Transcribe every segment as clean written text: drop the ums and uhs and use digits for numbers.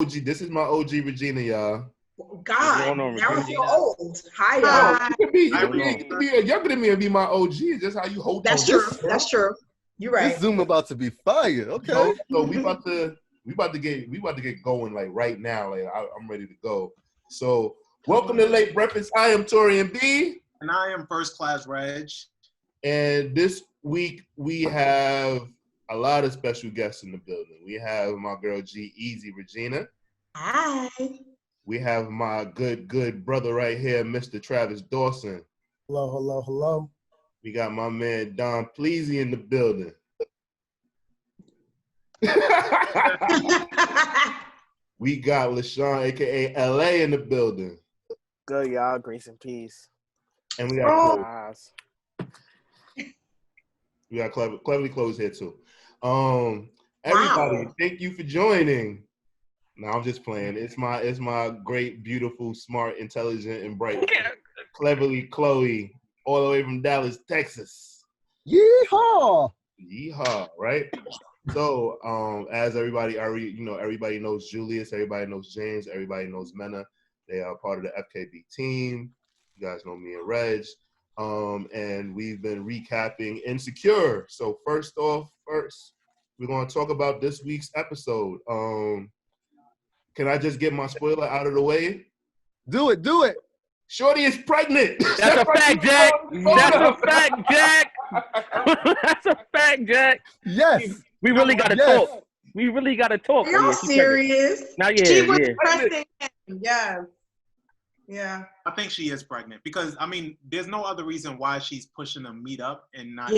OG. This is my OG Regina, y'all. God, now I feel old. Hi, You could be younger than me and be my OG. It's just how you hold. That's true. That's true. You're right. This Zoom about to be fire. Okay. So we about to get going like right now. Like I'm ready to go. So welcome to Late Breakfast. I am Torian B. And I am First Class Reg. And this week we have a lot of special guests in the building. We have my girl G Easy Regina. Hi. We have my good brother right here, Mr. Travis Dawson. Hello. We got my man Don Pleasy in the building. We got LaShawn, aka LA, in the building. Good, y'all. Grace and peace. And we got Cleverly Closed here too. Everybody, thank you for joining. No, I'm just playing. It's my great, beautiful, smart, intelligent, and bright, Cleverly Chloe, all the way from Dallas, Texas. Yeehaw! Yeehaw! Right. So, as everybody already, everybody knows Julius, everybody knows James, everybody knows Mena. They are part of the FKB team. You guys know me and Reg. And we've been recapping Insecure. So first, we're going to talk about this week's episode. Can I just get my spoiler out of the way? Do it. Shorty is pregnant. That's a fact, Jack. That's a fact, Jack. Yes. We really got to talk. We really got to talk. You're serious? Now, She was pregnant. Yeah. I think she is pregnant because, there's no other reason why she's pushing to meet up and not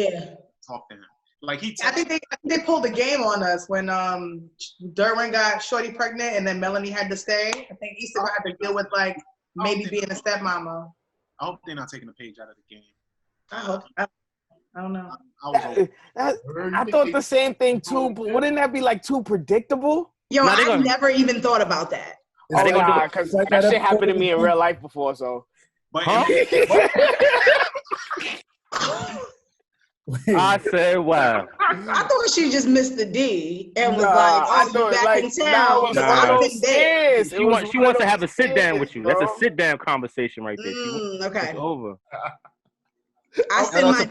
talk to him. Like I think they pulled the game on us when Derwin got Shorty pregnant and then Melanie had to stay. I think Issa had to deal with maybe being a stepmama. I hope they're not taking a page out of the game. I hope. I don't know. I thought the same thing too, but wouldn't that be too predictable? Yo, I never even thought about that. Oh, nah, because that shit happened to me in real life before, so. But I said, wow. I thought she just missed the D and was back in town. She wants to have a sit down with you. That's a sit down conversation right there. Okay. It's over. I send my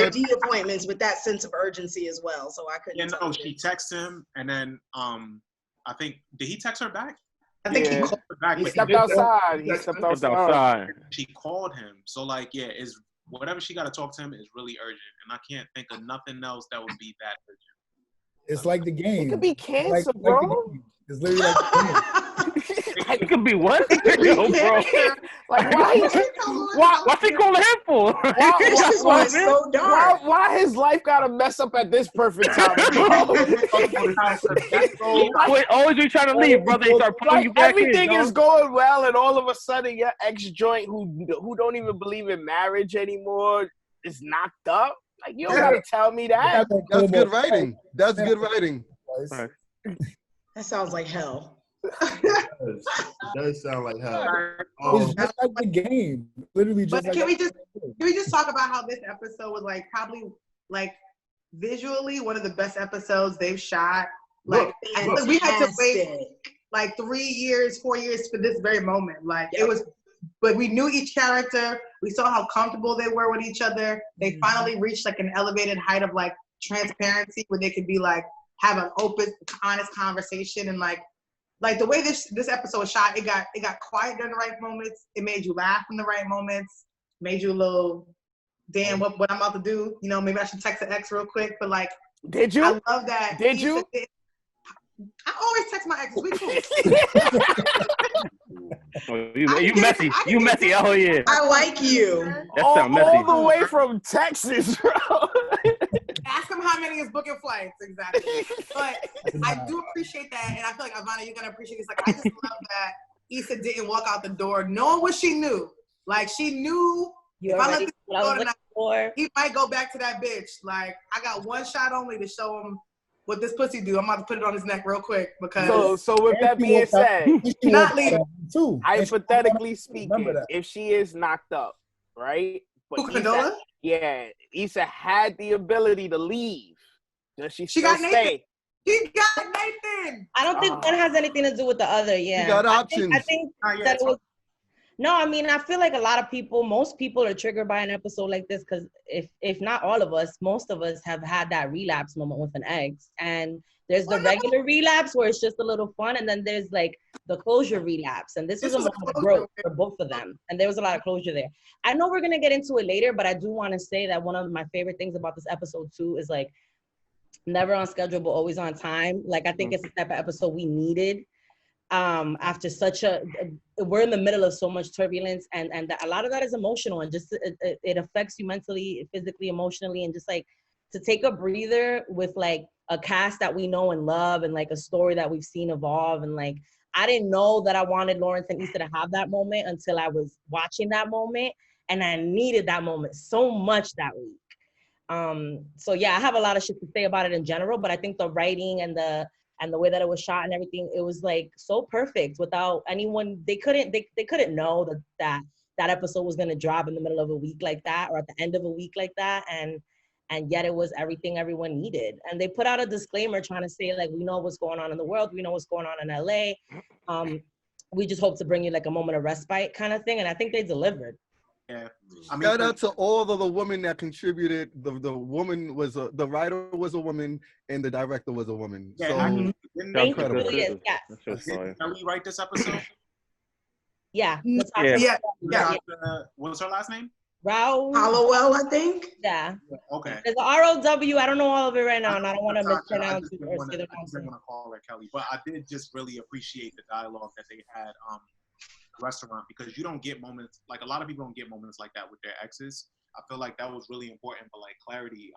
D appointments with that sense of urgency as well, so I couldn't. She texted him, and then I think did he text her back? I think he called her back. He stepped outside. She called him, so is whatever she got to talk to him is really urgent, and I can't think of nothing else that would be that urgent. It's like the game. It could be cancer, bro. It's literally like the game. It could be what? Yo, bro. What's he calling him for? Why his life gotta mess up at this perfect time? Always be trying to leave, brother. They start pulling you back everything is going well, and all of a sudden, your ex-joint who don't even believe in marriage anymore is knocked up. You don't gotta tell me that. That's good writing. That sounds like hell. It does sound like hell. It's just like the game. Literally just can we just talk about how this episode was probably visually one of the best episodes they've shot. We had to wait 3 years, 4 years for this very moment. It was, but we knew each character. We saw how comfortable they were with each other. They finally reached an elevated height of transparency where they could be have an open, honest conversation, and the way this episode was shot, it got quiet during the right moments. It made you laugh in the right moments. Made you a little, damn, what I'm about to do. Maybe I should text an ex real quick. But did you? I love that. Did you? I always text my exes. We cool. You messy. You messy. Oh yeah. I like you. That sounds messy. All the way from Texas, bro. Ask him how many is booking flights, exactly. But I do appreciate that, and I feel like Ivana, you're gonna appreciate this. I just love that Issa didn't walk out the door knowing what she knew. She knew if I let this go tonight, he might go back to that bitch. I got one shot only to show him what this pussy do. I'm about to put it on his neck real quick because. So with that being said, not leaving. Hypothetically speaking, if she is knocked up, right? But Issa had the ability to leave. Does she still got stay? naked. He got Nathan. I don't think one has anything to do with the other. Yeah, You got options. I think that it was. No, I mean, I feel like a lot of people, most people are triggered by an episode like this because if not all of us, most of us have had that relapse moment with an ex. And there's the regular relapse where it's just a little fun, and then there's like the closure relapse. And this was a moment of growth for both of them. And there was a lot of closure there. I know we're gonna get into it later, but I do want to say that one of my favorite things about this episode too is like never on schedule, but always on time. Like I think it's the type of episode we needed. After such we're in the middle of so much turbulence, and a lot of that is emotional, and just it affects you mentally, physically, emotionally, and just like to take a breather with like a cast that we know and love, and like a story that we've seen evolve. And like I didn't know that I wanted Lawrence and Issa to have that moment until I was watching that moment, and I needed that moment so much that week. So yeah, I have a lot of shit to say about it in general, but I think the writing and the way that it was shot and everything, it was like so perfect without anyone. They couldn't know that episode was gonna drop in the middle of a week like that, or at the end of a week like that, and yet it was everything everyone needed. And they put out a disclaimer trying to say like, we know what's going on in the world, we know what's going on in LA. We just hope to bring you like a moment of respite kind of thing, and I think they delivered. Yeah, I mean, shout out to all of the women that contributed. The woman was the writer was a woman and the director was a woman. Yeah, so incredible. Yes. Did Kelly write this episode? Yeah. Yeah. What's her last name? Hollowell, I think. Yeah. Okay. There's R-O-W. I don't know all of it right now, and I don't want to mispronounce it or say the wrong thing. I didn't want to call her Kelly, but I did just really appreciate the dialogue that they had. Restaurant, because you don't get moments like a lot of people don't get moments like that with their exes. I feel like that was really important for like clarity.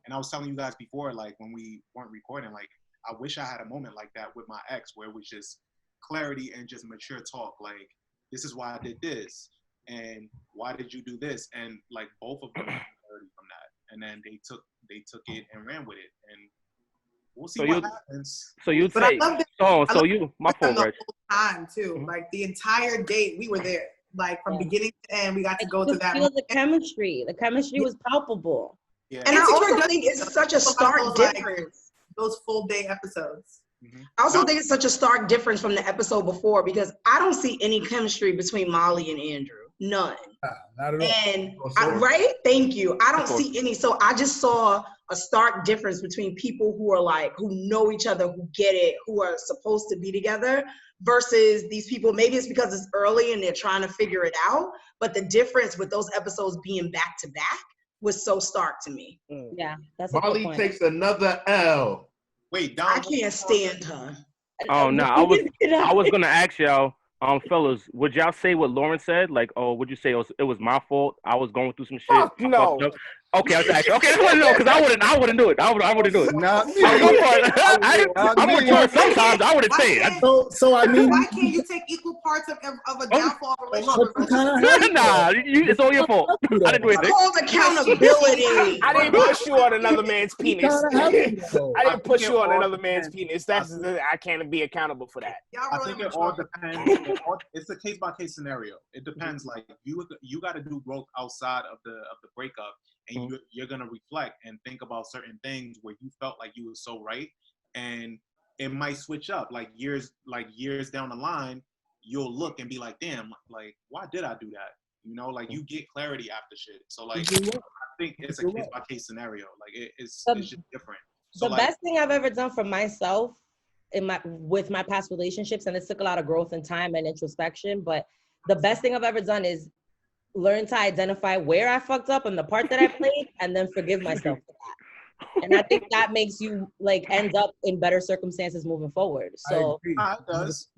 And I was telling you guys before, like when we weren't recording, like I wish I had a moment like that with my ex where it was just clarity and just mature talk. Like, this is why I did this, and why did you do this? And like both of them had clarity from that, and then they took it and ran with it, and we'll see what happens. So you but take my fault, right? Time too, like the entire date we were there, like from beginning to end. We got to go through that. The chemistry was palpable. Yeah. And I also think it's such a stark difference. Those full day episodes. Mm-hmm. I also think it's such a stark difference from the episode before, because I don't see any chemistry between Molly and Andrew. None. Not at all. And right? Thank you. I don't see any. So I just saw a stark difference between people who are like, who know each other, who get it, who are supposed to be together, versus these people. Maybe it's because it's early and they're trying to figure it out. But the difference with those episodes being back to back was so stark to me. Yeah, that's Molly takes another L. Wait, I can't stand her. Oh no, I was gonna ask y'all, fellas, would y'all say what Lauren said? Like, oh, would you say it was my fault? I was going through some shit. Fuck no. Okay, I was asking. Okay, I want to know because I wouldn't do it. I wouldn't do it. Not me. I'm mature sometimes. I wouldn't say it. So I mean, why can't you take equal parts of a downfall relationship? Nah, it's all your fault. I didn't do anything. Hold accountability. I didn't push you on another man's penis. I didn't push you on another man's penis. I can't be accountable for that. I think it all depends. It's a case by case scenario. It depends. Like you got to do growth outside of the breakup. And you're gonna reflect and think about certain things where you felt like you were so right, and it might switch up. Like years down the line, you'll look and be like, "Damn, like why did I do that?" You know, like you get clarity after shit. So like, I think it's a case by case scenario. Like it's just different. So the best thing I've ever done for myself with my past relationships, and it took a lot of growth and time and introspection, but the best thing I've ever done is learn to identify where I fucked up and the part that I played, and then forgive myself for that. And I think that makes you like end up in better circumstances moving forward. So it does.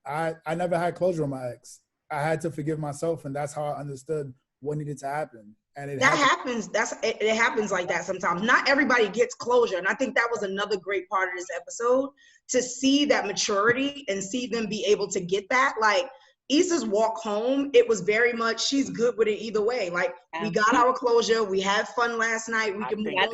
I never had closure on my ex. I had to forgive myself, and that's how I understood what needed to happen. And it happens. It happens like that sometimes. Not everybody gets closure, and I think that was another great part of this episode, to see that maturity and see them be able to get that. Like Issa's walk home, it was very much, she's good with it either way. Like, we got our closure, we had fun last night, we can move on,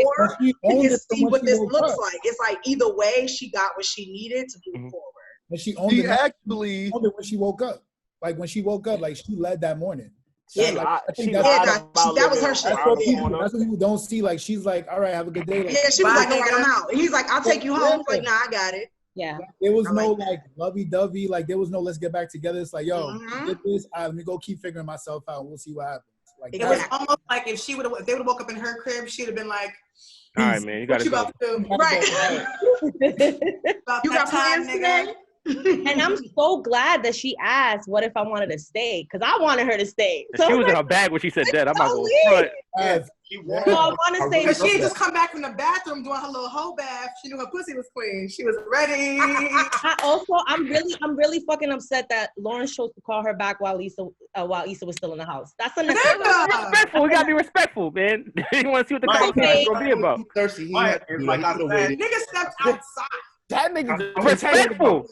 or we can see what this looks like. It's like, either way, she got what she needed to move forward. And she owned it when she woke up. Like, when she woke up, like, she led that morning. Yeah, that was her shit. That's what people don't see. Like, she's like, all right, have a good day. Like, yeah, she was like, all right, I'm out. He's like, I'll take you home. Like, nah, I got it. Yeah. There was no like lovey-dovey. Like, there was no let's get back together. It's like, yo, did this. Let me go keep figuring myself out. We'll see what happens. Like, it was almost like if she would have, they would have woke up in her crib, she'd have been like, all right, man, you got to go. Right. You got plans today? And I'm so glad that she asked, what if I wanted to stay? Because I wanted her to stay. So she was in her bag when she said that. I'm not going to front. So I want to say she had just come back from the bathroom doing her little hoe bath. She knew her pussy was clean. She was ready. I'm really fucking upset that Lawrence chose to call her back while Issa was still in the house. That's respectful. We gotta be respectful, man. You want to see what the conversation is gonna be about? Thirsty. Nigga stepped outside. That nigga respectful.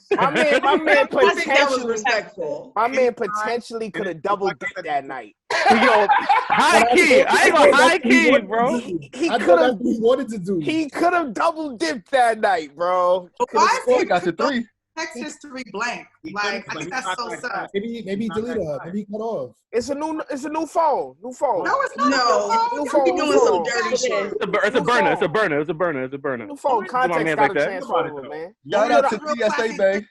My man potentially could have double dipped that night. Yo, high key. I ain't gonna high key, bro. He wanted to do. He could have double dipped that night, bro. Why is he got to 3? Text history blank. Like, I think that's so sad. Maybe he deleted her. Maybe he cut off. It's a new phone. No, it's not. No, new phone. He doing some dirty shit. It's a burner. New phone. Context got to transfer over, man. Shout out to TSA Bay.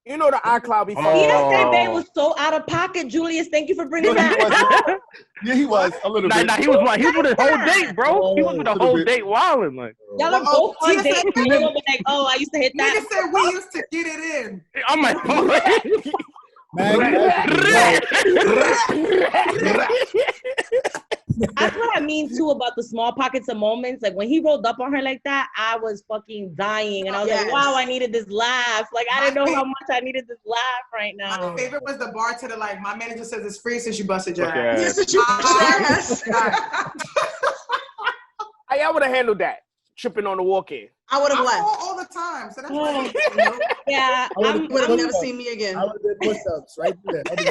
You know the iCloud be fucking. TSA Bay was so out of pocket, Julius. Thank you for bringing that. Yeah, he was a little bit. Nah, he was with a whole date, bro. He was with a whole date wilding, like. Y'all are both on dates. Like, oh, I used to hit that. Nigga said we used to get it in. I'm like, that's what I mean too about the small pockets of moments. Like when he rolled up on her like that, I was fucking dying, and I was like, "Wow, I needed this laugh." Like I didn't know how much I needed this laugh right now. My favorite was the bartender. Like my manager says it's free since you busted your ass. I would have handled that. Tripping on the walk-in. I would have left all the time. So that's why. Yeah, you would have never seen me again. I would have did push-ups right there. He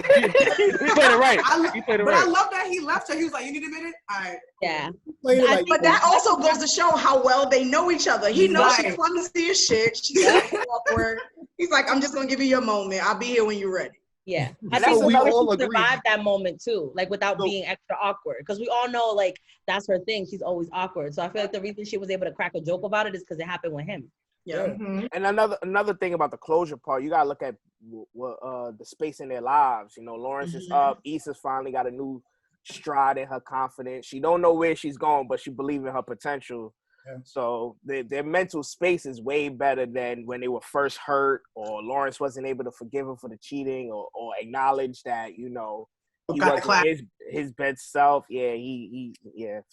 played it right. But I love that he left her. He was like, "You need a minute." All right. Yeah. But that also goes to show how well they know each other. He knows she's clumsy as shit. She's awkward. He's like, "I'm just gonna give you your moment. I'll be here when you're ready." Yeah, I think we all survived that moment too, like without being extra awkward. Because we all know, like that's her thing. She's always awkward. So I feel like the reason she was able to crack a joke about it is because it happened with him. Yeah. Mm-hmm. And another thing about the closure part, you gotta look at the space in their lives. You know, Lawrence is up. Issa's finally got a new stride in her confidence. She don't know where she's going, but she believes in her potential. Yeah. So their mental space is way better than when they were first hurt, or Lawrence wasn't able to forgive him for the cheating, or acknowledge that, you know, he wasn't his best self. Yeah, he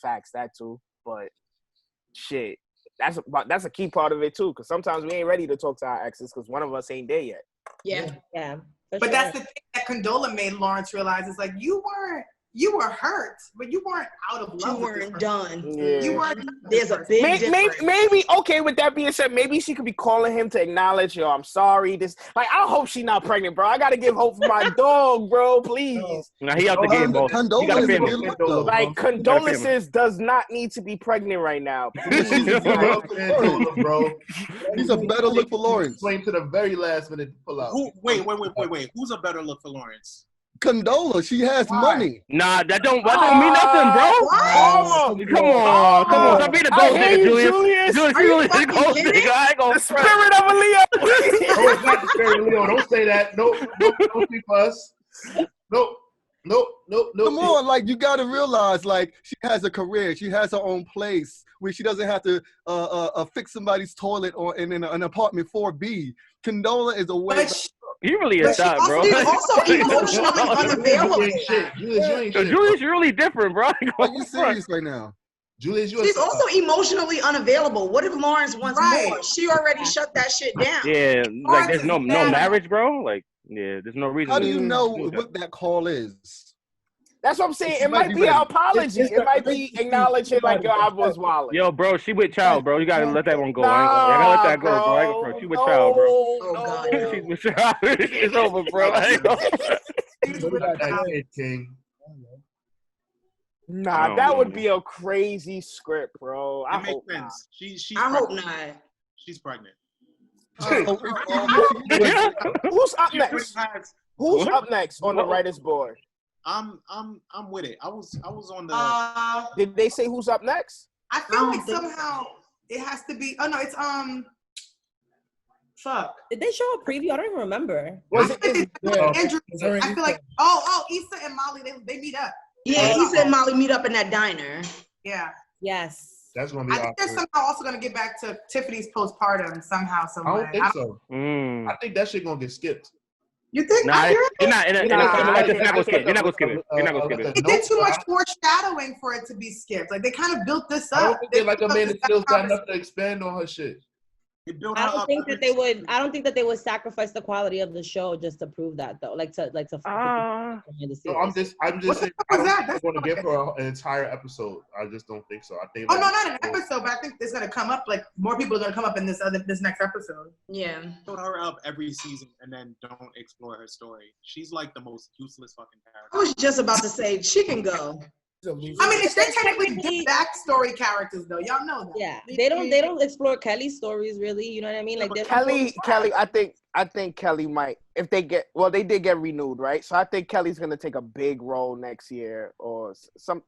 facts that too. But shit, that's a key part of it too, because sometimes we ain't ready to talk to our exes because one of us ain't there yet. Yeah. But that's the thing that Condola made Lawrence realize is like you were hurt, but you weren't out of love. You weren't done. Yeah. You weren't. There's a big difference. Maybe okay. With that being said, maybe she could be calling him to acknowledge, yo, I'm sorry. This, like, I hope she's not pregnant, bro. I gotta give hope for my dog, bro. Please. Nah, he out the game, bro. Like condolences does not need to be pregnant right now. Bro. He's a better look for Lawrence. Wait to the very last minute to pull out. Wait. Who's a better look for Lawrence? Condola, she has money. Nah, that don't mean nothing, bro. Come on. Stop being a gold nigga, Julius. Julius is a gold nigga. I ain't gonna spirit of a Leo. No, it's not the spirit of Leo. Don't say that. Nope. Don't be us. Nope. Come on, like you gotta realize, like she has a career, she has her own place where she doesn't have to fix somebody's toilet or in an apartment 4B. Condola is a way. You really is that, bro. She's also emotionally unavailable. Julius, you're really different, bro. Are you serious right now? Julius, she's also emotionally unavailable. What if Lawrence wants more? She already shut that shit down. Yeah, like there's no marriage, bro. Like, yeah, there's no reason. How do you know what that call is? That's what I'm saying. It might be an apology. It might be acknowledging, like, yo, I was wilding. Yo, bro, she with child, bro. You gotta let that one go. I gotta let that go, bro. She with child, bro. Oh, God. She's with child. It's over, bro. Nah, that would be a crazy script, bro. I hope not. I hope not. She's pregnant. Who's up next? Who's up next on the writer's board? I'm with it. I was on the. Did they say who's up next? I feel like somehow it has to be. Oh no, it's Fuck. Did they show a preview? I don't even remember. Was it? Andrew, I feel like Issa and Molly they meet up. Yeah, Issa and Molly meet up in that diner. Yeah. Yes. That's gonna be. I think they're somehow also gonna get back to Tiffany's postpartum somehow, some way. I don't think so. I think that shit gonna get skipped. You think? Nah, you're not gonna skip it. You're not gonna skip it. You're not gonna skip it. They did too much foreshadowing for it to be skipped. Like they kind of built this up. I don't think like Amanda Seales got enough to expand on her shit. I don't think that they would. I don't think that they would sacrifice the quality of the show just to prove that, though. No, I'm just saying. I don't think they're gonna give her an entire episode. I just don't think so. I think. Oh no, not an episode, but I think it's gonna come up. Like more people are gonna come up in this next episode. Yeah. Put her up every season and then don't explore her story. She's like the most useless fucking character. I was just about to say she can go. I mean, if they're technically backstory characters, though, y'all know that. Yeah, they don't explore Kelly's stories really. You know what I mean? Like Kelly. I think Kelly might, if they did get renewed, right? So I think Kelly's gonna take a big role next year or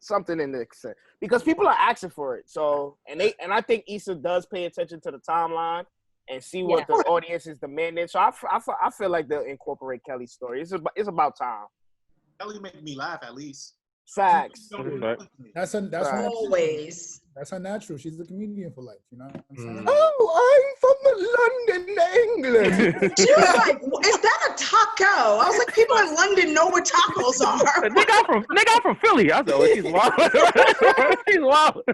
something in the extent because people are asking for it. So and I think Issa does pay attention to the timeline and see what the audience is demanding. So I feel like they'll incorporate Kelly's story. It's about time. Kelly make me laugh at least. Facts. That's always. That's her natural. She's a comedian for life, you know what I'm saying? Oh, I'm from London, England. She was like, is that a taco? I was like, people in London know what tacos are. Nigga, I'm from Philly. I was like, she's wild. She's wild.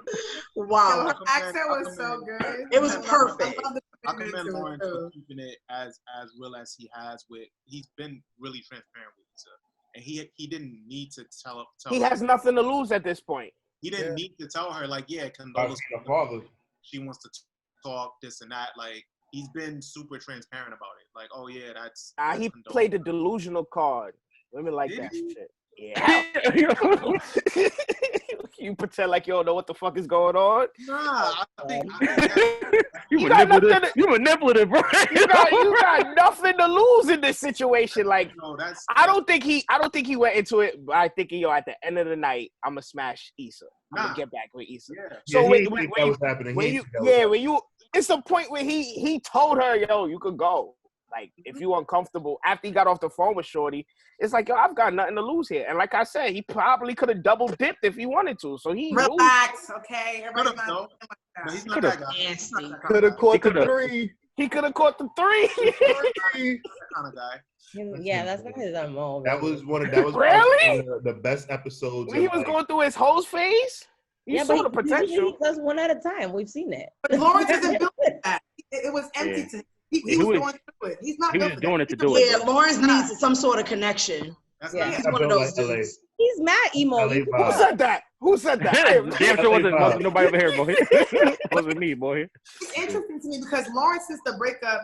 Wow. Her accent was so good. It was perfect. I commend Lawrence for keeping it as real as he has he's been really transparent with Issa. And he didn't need to tell he has nothing to lose at this point. He didn't need to tell her, like, Condola's father. She wants to talk, this and that. Like, he's been super transparent about it. Like, oh, yeah, that's he Condola. played the delusional card. Women like that shit. Yeah. You pretend like you don't know what the fuck is going on. Nah, I think you manipulative, bro. You got nothing to lose in this situation. Like, no, I don't think he went into it. But I think at the end of the night, I'm gonna smash Issa. I'm gonna get back with Issa. Yeah. So when you, it's the point where he told her, yo, you could go. Like, if you uncomfortable, after he got off the phone with Shorty, it's like, yo, I've got nothing to lose here. And like I said, he probably could have double dipped if he wanted to. So he relax, okay? Everybody's not he's not that guy. Could have caught the three. He could have caught the three. That kind of guy. Yeah, that's not his MO. That was one of the best episodes. When he was going through his hose phase. You saw the potential. He does one at a time. We've seen it. But Lawrence isn't built for that. It was empty to him. He was going through it. He's not doing it to do it. Yeah, Lawrence needs some sort of connection. He's one of those dudes. He's mad emo. Who said that? Damn sure wasn't nobody over here, boy. Wasn't me, boy. It's interesting to me because Lawrence, since the breakup,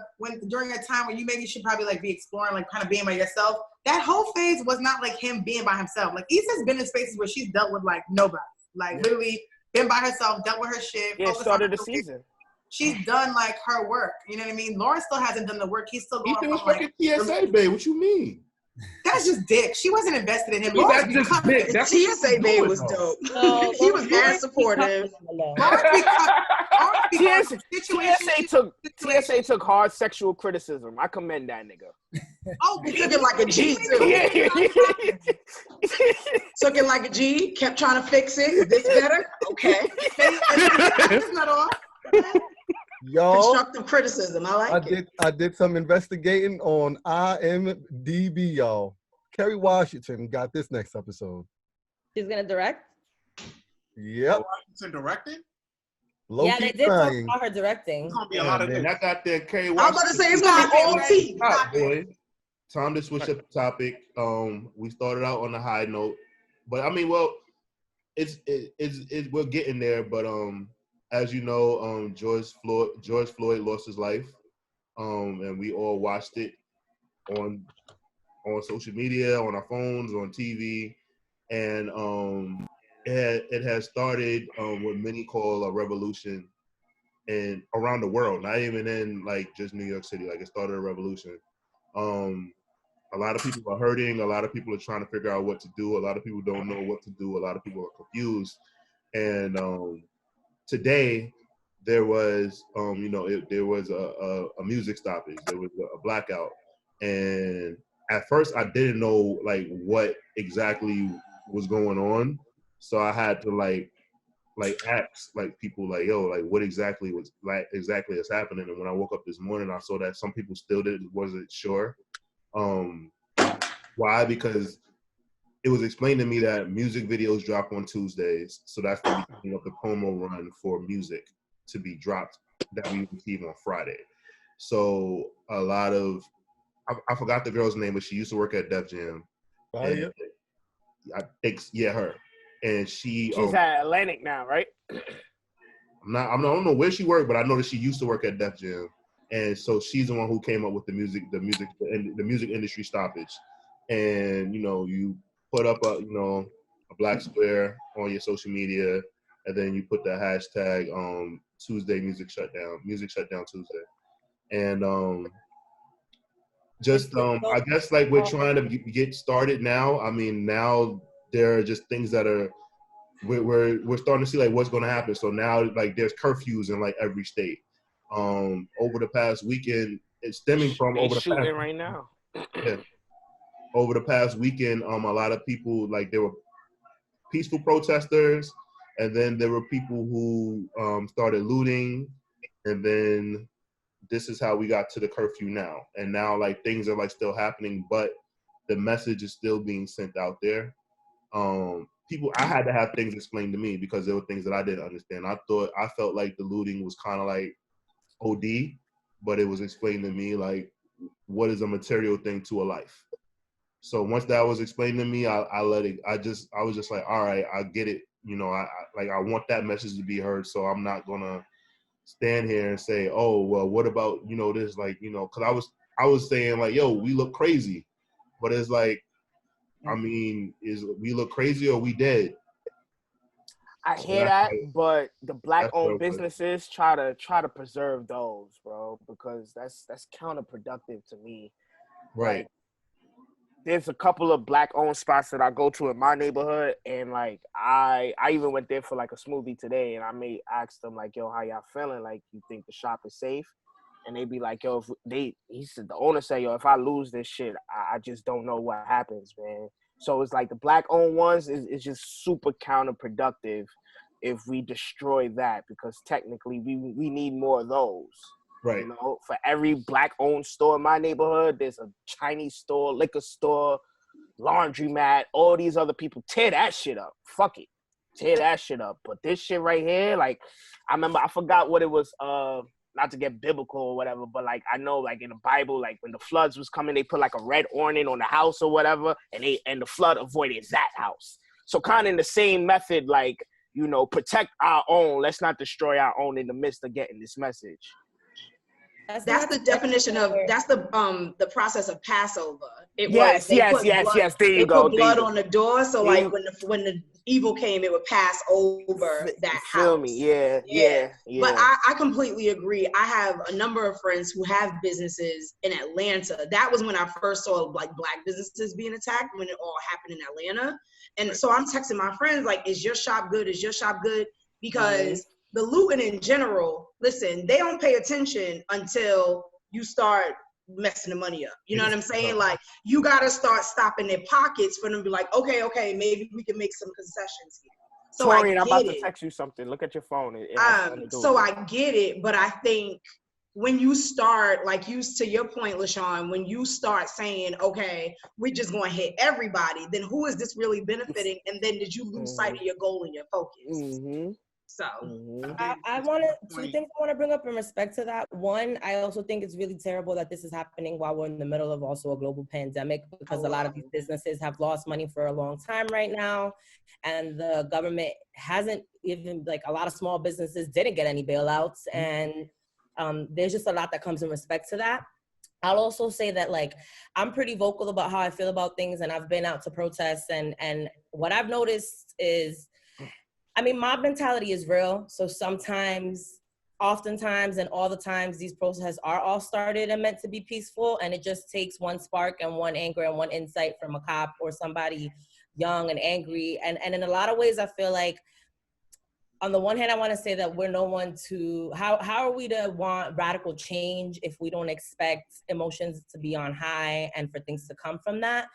during a time when you maybe should probably like be exploring, like kind of being by yourself, that whole phase was not like him being by himself. Like Issa's been in spaces where she's dealt with like nobody, like literally been by herself, dealt with her shit. Yeah, started the season. She's done like her work. You know what I mean? Lawrence still hasn't done the work. He's still going from like TSA, babe. What you mean? That's just dick. She wasn't invested in him. That's just dick. TSA babe was dope. He was very supportive. TSA took hard sexual criticism. I commend that nigga. Oh, he took it like a G too. Took it like a G. Kept trying to fix it. Is this better? Okay. That's not all. Y'all, constructive criticism. I like it. I did some investigating on IMDb, y'all. Kerry Washington got this next episode. She's gonna direct. Yep. Washington directing? Yeah, they did talk about her directing. It's gonna be a lot of I got there, Kerry Washington. I was about to say it's gonna be all team. Boy, time to switch up the topic. We started out on a high note, but I mean, well, it's we're getting there, but as you know, George Floyd lost his life, and we all watched it on social media, on our phones, on TV, and it has started what many call a revolution, and around the world, not even in like just New York City. Like it started a revolution. a lot of people are hurting. A lot of people are trying to figure out what to do. A lot of people don't know what to do. A lot of people are confused. And today there was, there was a music stoppage. There was a blackout. And at first I didn't know like what exactly was going on. So I had to like ask like people like, yo, like what exactly is happening. And when I woke up this morning, I saw that some people still wasn't sure. Why? Because it was explained to me that music videos drop on Tuesdays, so that's the beginning of the promo run for music to be dropped that we receive on Friday. So a lot of I forgot the girl's name, but she used to work at Def Jam. I think her. And she's at Atlantic now, right? I don't know where she worked, but I know that she used to work at Def Jam. And so she's the one who came up with the music industry stoppage. And you put up a black square on your social media, and then you put the hashtag Tuesday music shutdown Tuesday. And I guess like we're trying to get started now. I mean, now there are just things that are we're starting to see like what's going to happen. So now like there's curfews in like every state. Over the past weekend, it's stemming from over the shooting past, right now. Yeah. Over the past weekend, a lot of people, like there were peaceful protesters, and then there were people who started looting, and then this is how we got to the curfew now. And now like things are like still happening, but the message is still being sent out there. I had to have things explained to me because there were things that I didn't understand. I felt like the looting was kind of like OD, but it was explained to me like what is a material thing to a life. So once that was explained to me, I let it. I was just like, all right, I get it. I want that message to be heard. So I'm not gonna stand here and say, oh well, what about this? Like because I was saying like, yo, we look crazy, but it's like, I mean, is we look crazy or we dead? I hear that, but the black-owned businesses try to preserve those, bro, because that's counterproductive to me. Right. Like, there's a couple of black-owned spots that I go to in my neighborhood, and like I even went there for like a smoothie today, and I may ask them like, yo, how y'all feeling? Like, you think the shop is safe? And they be like, yo, the owner said, yo, if I lose this shit, I just don't know what happens, man. So it's like the black-owned ones is just super counterproductive if we destroy that, because technically we need more of those. Right. For every black-owned store in my neighborhood, there's a Chinese store, liquor store, laundromat, all these other people. Tear that shit up. Fuck it. Tear that shit up. But this shit right here, like, I forgot what it was, not to get biblical or whatever, but like I know like in the Bible, like when the floods was coming, they put like a red awning on the house or whatever, and the flood avoided that house. So kind of in the same method, like, protect our own. Let's not destroy our own in the midst of getting this message. That's the definition of the process of Passover. Yes. There you go. They put blood on the door, so like when the evil came, it would pass over that house. Feel me? Yeah. But I completely agree. I have a number of friends who have businesses in Atlanta. That was when I first saw like black businesses being attacked, when it all happened in Atlanta. And so I'm texting my friends like, "Is your shop good? Is your shop good?" Because the looting in general, listen, they don't pay attention until you start messing the money up. You know what I'm saying? Like, you got to start stopping their pockets for them to be like, okay, maybe we can make some concessions here. So Torian, I'm about to text you something. Look at your phone. So I get it, but I think when you start, like to your point, LaShawn, when you start saying, okay, we're just going to hit everybody, then who is this really benefiting? And then did you lose sight of your goal and your focus? So I want to, two things I want to bring up in respect to that. One, I also think it's really terrible that this is happening while we're in the middle of also a global pandemic, because a lot of these businesses have lost money for a long time right now. And the government hasn't even, like, a lot of small businesses didn't get any bailouts. And there's just a lot that comes in respect to that. I'll also say that, like, I'm pretty vocal about how I feel about things, and I've been out to protest. And what I've noticed is, I mean, mob mentality is real. So sometimes oftentimes and all the times these protests are all started and meant to be peaceful, and it just takes one spark and one anger and one insight from a cop or somebody young and angry. And in a lot of ways, I feel like, on the one hand, I want to say that we're no one to, how are we to want radical change if we don't expect emotions to be on high and for things to come from that?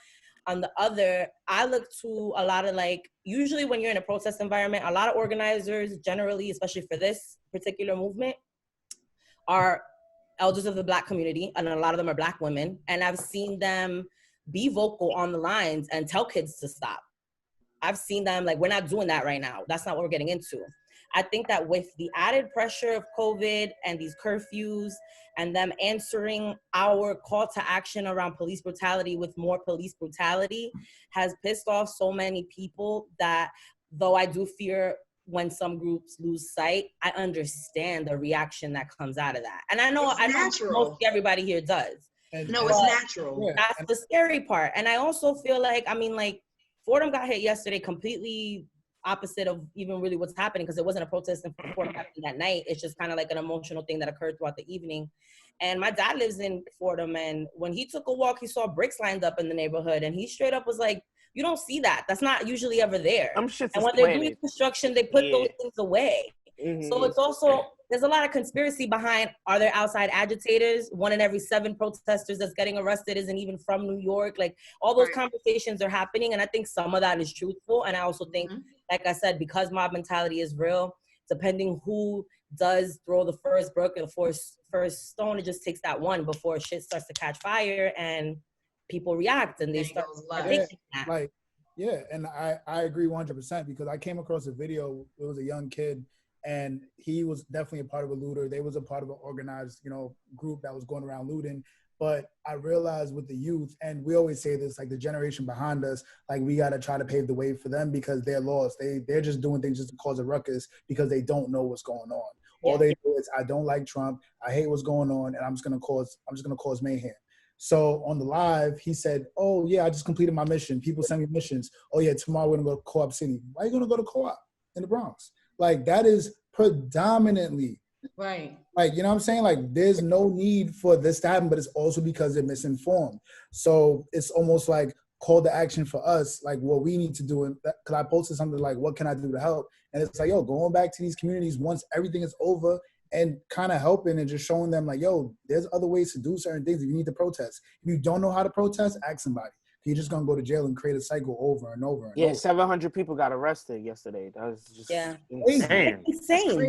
On the other, I look to a lot of, like, usually when you're in a protest environment, a lot of organizers generally, especially for this particular movement, are elders of the Black community, and a lot of them are Black women. And I've seen them be vocal on the lines and tell kids to stop. I've seen them, like, we're not doing that right now. That's not what we're getting into. I think that with the added pressure of COVID and these curfews and them answering our call to action around police brutality with more police brutality has pissed off so many people that, though I do fear when some groups lose sight, I understand the reaction that comes out of that. And I know most everybody here does. No, it's natural. That's the scary part. And I also feel like, I mean, like, Fordham got hit yesterday completely opposite of even really what's happening, because it wasn't a protest in Fordham happening that night. It's just kind of like an emotional thing that occurred throughout the evening. And my dad lives in Fordham, and when he took a walk, he saw bricks lined up in the neighborhood, and he straight up was like, you don't see that. That's not usually ever there. And when they're doing construction, they put those things away. Mm-hmm. So it's also, there's a lot of conspiracy behind, are there outside agitators? 1 in every 7 protesters that's getting arrested isn't even from New York. Like, all those conversations are happening, and I think some of that is truthful. And I also think, like I said, because mob mentality is real, depending who does throw the first brick or the first stone, it just takes that one before shit starts to catch fire and people react and they start thinking that. Like, yeah, and I agree 100% because I came across a video. It was a young kid, and he was definitely a part of a looter. They was a part of an organized, group that was going around looting. But I realized with the youth, and we always say this, like, the generation behind us, like, we got to try to pave the way for them because they're lost. They're just doing things just to cause a ruckus because they don't know what's going on. Yeah. All they do is, I don't like Trump, I hate what's going on, and I'm just gonna cause mayhem. So on the live, he said, oh yeah, I just completed my mission. People send me missions. Oh yeah, tomorrow we're gonna go to Co-op City. Why are you gonna go to Co-op in the Bronx? Like, that is predominantly right. Like, you know what I'm saying? Like, there's no need for this to happen, but it's also because they're misinformed. So it's almost like call to action for us, like what we need to do. Because I posted something like, what can I do to help? And it's like, yo, going back to these communities once everything is over and kind of helping and just showing them like, yo, there's other ways to do certain things if you need to protest. If you don't know how to protest, ask somebody. You're just going to go to jail and create a cycle over and over and over. 700 people got arrested yesterday. That was just insane.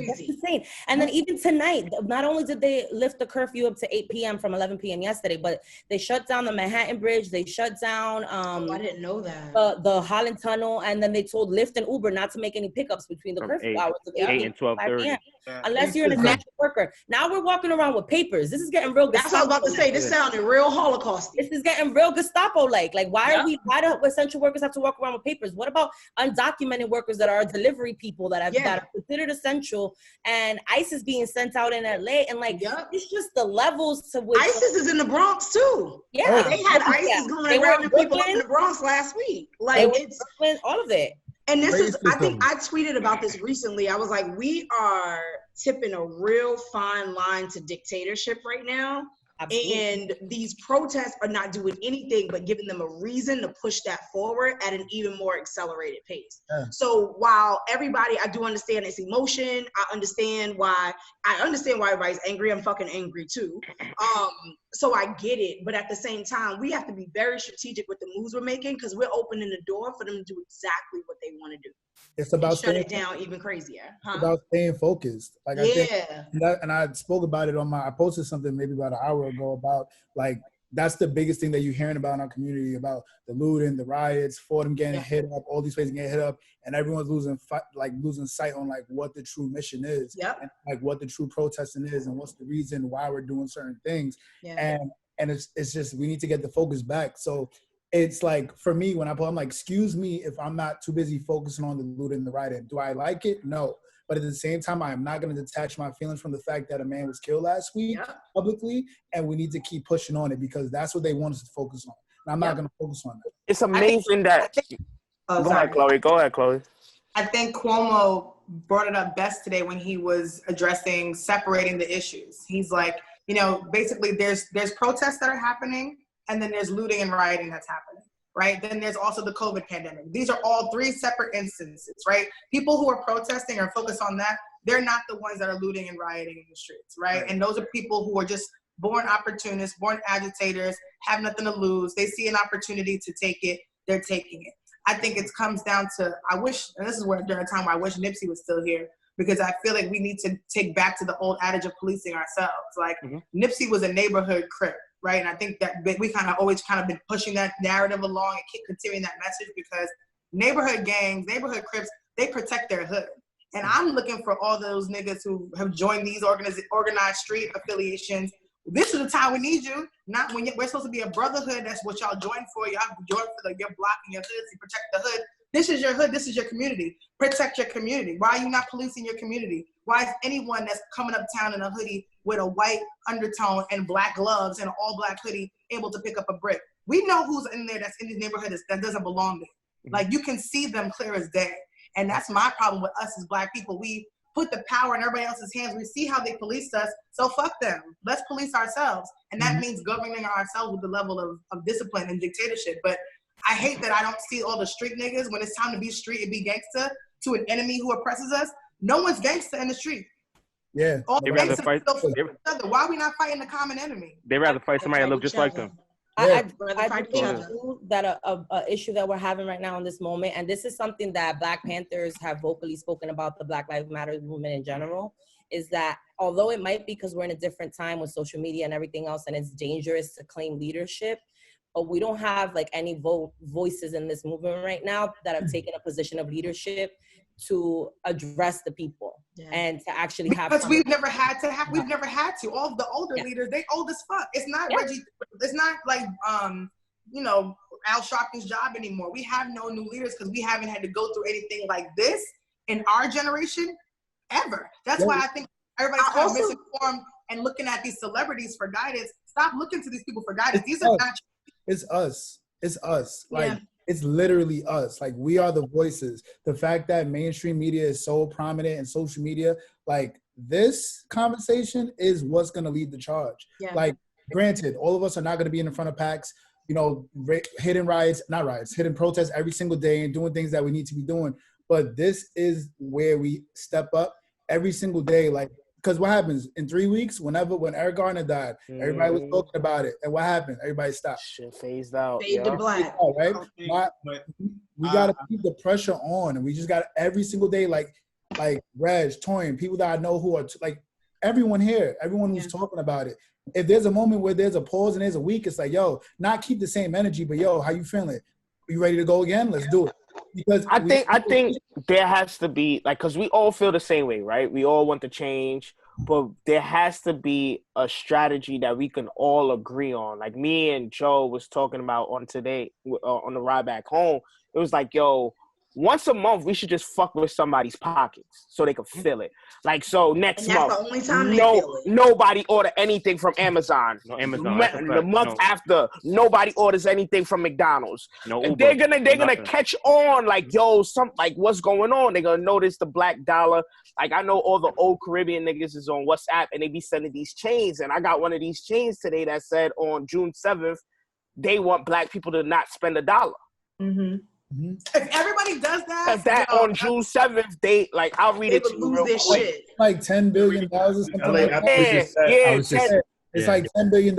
That's insane. And then even tonight, not only did they lift the curfew up to 8 p.m. from 11 p.m. yesterday, but they shut down the Manhattan Bridge. They shut down I didn't know that. The Holland Tunnel. And then they told Lyft and Uber not to make any pickups between the curfew hours of 8 and 12:30. Unless you're an essential worker. Now we're walking around with papers. This is getting real Gestapo. That's what I was about to say. This sounded real Holocaust. This is getting real Gestapo-like. Like, why do essential workers have to walk around with papers? What about undocumented workers that are delivery people that are considered essential, and ICE is being sent out in LA, and like it's just the levels to which ISIS is in the Bronx too. Yeah, they had ISIS going around and people up in the Bronx last week. Like, it's Brooklyn, all of it. And this is, I think I tweeted about this recently. I was like, we are tipping a real fine line to dictatorship right now. Absolutely. And these protests are not doing anything but giving them a reason to push that forward at an even more accelerated pace. Yeah. So while everybody, I do understand it's emotion. I understand why everybody's angry. I'm fucking angry too. So I get it. But at the same time, we have to be very strategic with the moves we're making because we're opening the door for them to do exactly what they want to do. It's about shut it down even crazier. It's about staying focused. Like, I think, and I spoke about it I posted something maybe about an hour ago about, like, that's the biggest thing that you're hearing about in our community, about the looting, the riots, Fordham getting hit up, all these places getting hit up, and everyone's losing sight on like what the true mission is, and like what the true protesting is, and what's the reason why we're doing certain things, and it's just we need to get the focus back. So it's like, for me, when I'm like, excuse me if I'm not too busy focusing on the looting and the rioting. Do I like it? No. But at the same time, I am not going to detach my feelings from the fact that a man was killed last week publicly, and we need to keep pushing on it because that's what they want us to focus on. And I'm not going to focus on that. It's amazing that... Go ahead, Chloe. I think Cuomo brought it up best today when he was addressing separating the issues. He's like, you know, basically there's protests that are happening, and then there's looting and rioting that's happening, right? Then there's also the COVID pandemic. These are all three separate instances, right? People who are protesting or focused on that, they're not the ones that are looting and rioting in the streets, right? And those are people who are just born opportunists, born agitators, have nothing to lose. They see an opportunity to take it, they're taking it. I think it comes down to, I wish, and this is where during a time where I wish Nipsey was still here, because I feel like we need to take back to the old adage of policing ourselves. Like Nipsey was a neighborhood Crip, right? And I think that we kind of always kind of been pushing that narrative along and keep continuing that message, because neighborhood gangs, neighborhood Crips, they protect their hood. And I'm looking for all those niggas who have joined these organized street affiliations. This is the time we need you, not when we're supposed to be a brotherhood. That's what y'all joined for. Y'all joined for your block and your hood to protect the hood. This is your hood. This is your community. Protect your community. Why are you not policing your community? Why is anyone that's coming uptown in a hoodie with a white undertone and black gloves and an all black hoodie able to pick up a brick? We know who's in there that's in these neighborhoods that doesn't belong there. Like, you can see them clear as day. And that's my problem with us as black people. We put the power in everybody else's hands. We see how they police us, so fuck them. Let's police ourselves. And that means governing ourselves with the level of discipline and dictatorship. But I hate that I don't see all the street niggas when it's time to be street and be gangster to an enemy who oppresses us. No one's gangster in the street. Yeah. They rather fight. Why are we not fighting the common enemy? They rather fight somebody that look just like them. I believe too that a issue that we're having right now in this moment, and this is something that Black Panthers have vocally spoken about, the Black Lives Matter movement in general, is that although it might be because we're in a different time with social media and everything else, and it's dangerous to claim leadership, but we don't have like any voices in this movement right now that have taken a position of leadership to address the people and to actually have. Because we've never had to. All of the older leaders, they old as fuck. It's not Reggie. It's not like you know, Al Sharpton's job anymore. We have no new leaders because we haven't had to go through anything like this in our generation ever. That's why I think everybody's kind of misinformed and looking at these celebrities for guidance. Stop looking to these people for guidance. These are not. It's us. It's us. Like. It's literally us. Like, we are the voices. The fact that mainstream media is so prominent in social media, like, this conversation is what's going to lead the charge. Like, granted, all of us are not going to be in front of packs, you know, hidden protests every single day and doing things that we need to be doing. But this is where we step up every single day. Like, because what happens in 3 weeks, when Eric Garner died, everybody was talking about it. And what happened? Everybody stopped. Shit phased out. Fade to black. Right? We got to keep the pressure on. And we just got every single day, like Reg, Toyin, people that I know who are, like, everyone here, everyone who's talking about it. If there's a moment where there's a pause and there's a week, it's like, yo, not keep the same energy, but yo, how you feeling? You ready to go again? Let's do it. Because I think there has to be, like, because we all feel the same way, right? We all want to change, but there has to be a strategy that we can all agree on. Like, me and Joe was talking about on today, on the ride back home. It was like, yo, once a month, we should just fuck with somebody's pockets so they can feel it. Like, so next month, the only time they feel it. Nobody order anything from Amazon. No, Amazon. The month after, nobody orders anything from McDonald's. No and Uber, they're gonna catch on, like, yo, like, what's going on? They're gonna notice the black dollar. Like, I know all the old Caribbean niggas is on WhatsApp and they be sending these chains. And I got one of these chains today that said on June 7th, they want black people to not spend $1. If everybody does that, on June 7th, they, like, I'll read it to you real quick. Shit. Like $10 billion or something like that. It's like $10 billion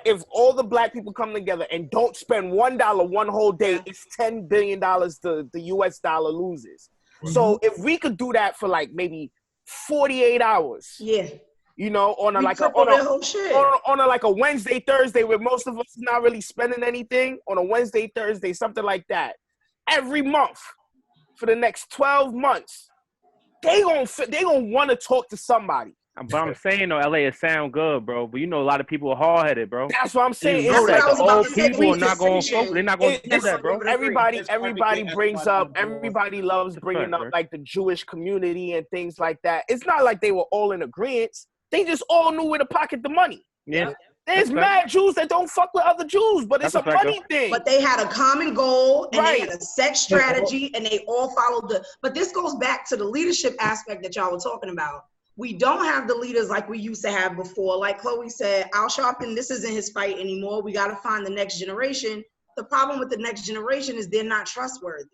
if all the black people come together and don't spend $1 one whole day, it's $10 billion the US dollar loses. So if we could do that for like maybe 48 hours, you know, on a Wednesday, Thursday, where most of us is not really spending anything, on a Wednesday, Thursday, something like that, every month for the next 12 months, they gonna want to talk to somebody. But I'm saying, though, LA, it sound good, bro. But you know, a lot of people are hard-headed, bro. That's what I'm saying. You know that. The old people are not going to focus. They're not going to do that, bro. Everybody brings up, everybody loves bringing up, like, the Jewish community and things like that. It's not like they were all in agreement. They just all knew where to pocket the money. Yeah. There's mad Jews that don't fuck with other Jews, but it's a money thing. But they had a common goal, and they had a set strategy, and they all followed But this goes back to the leadership aspect that y'all were talking about. We don't have the leaders like we used to have before. Like Chloe said, Al Sharpton, this isn't his fight anymore. We got to find the next generation. The problem with the next generation is they're not trustworthy.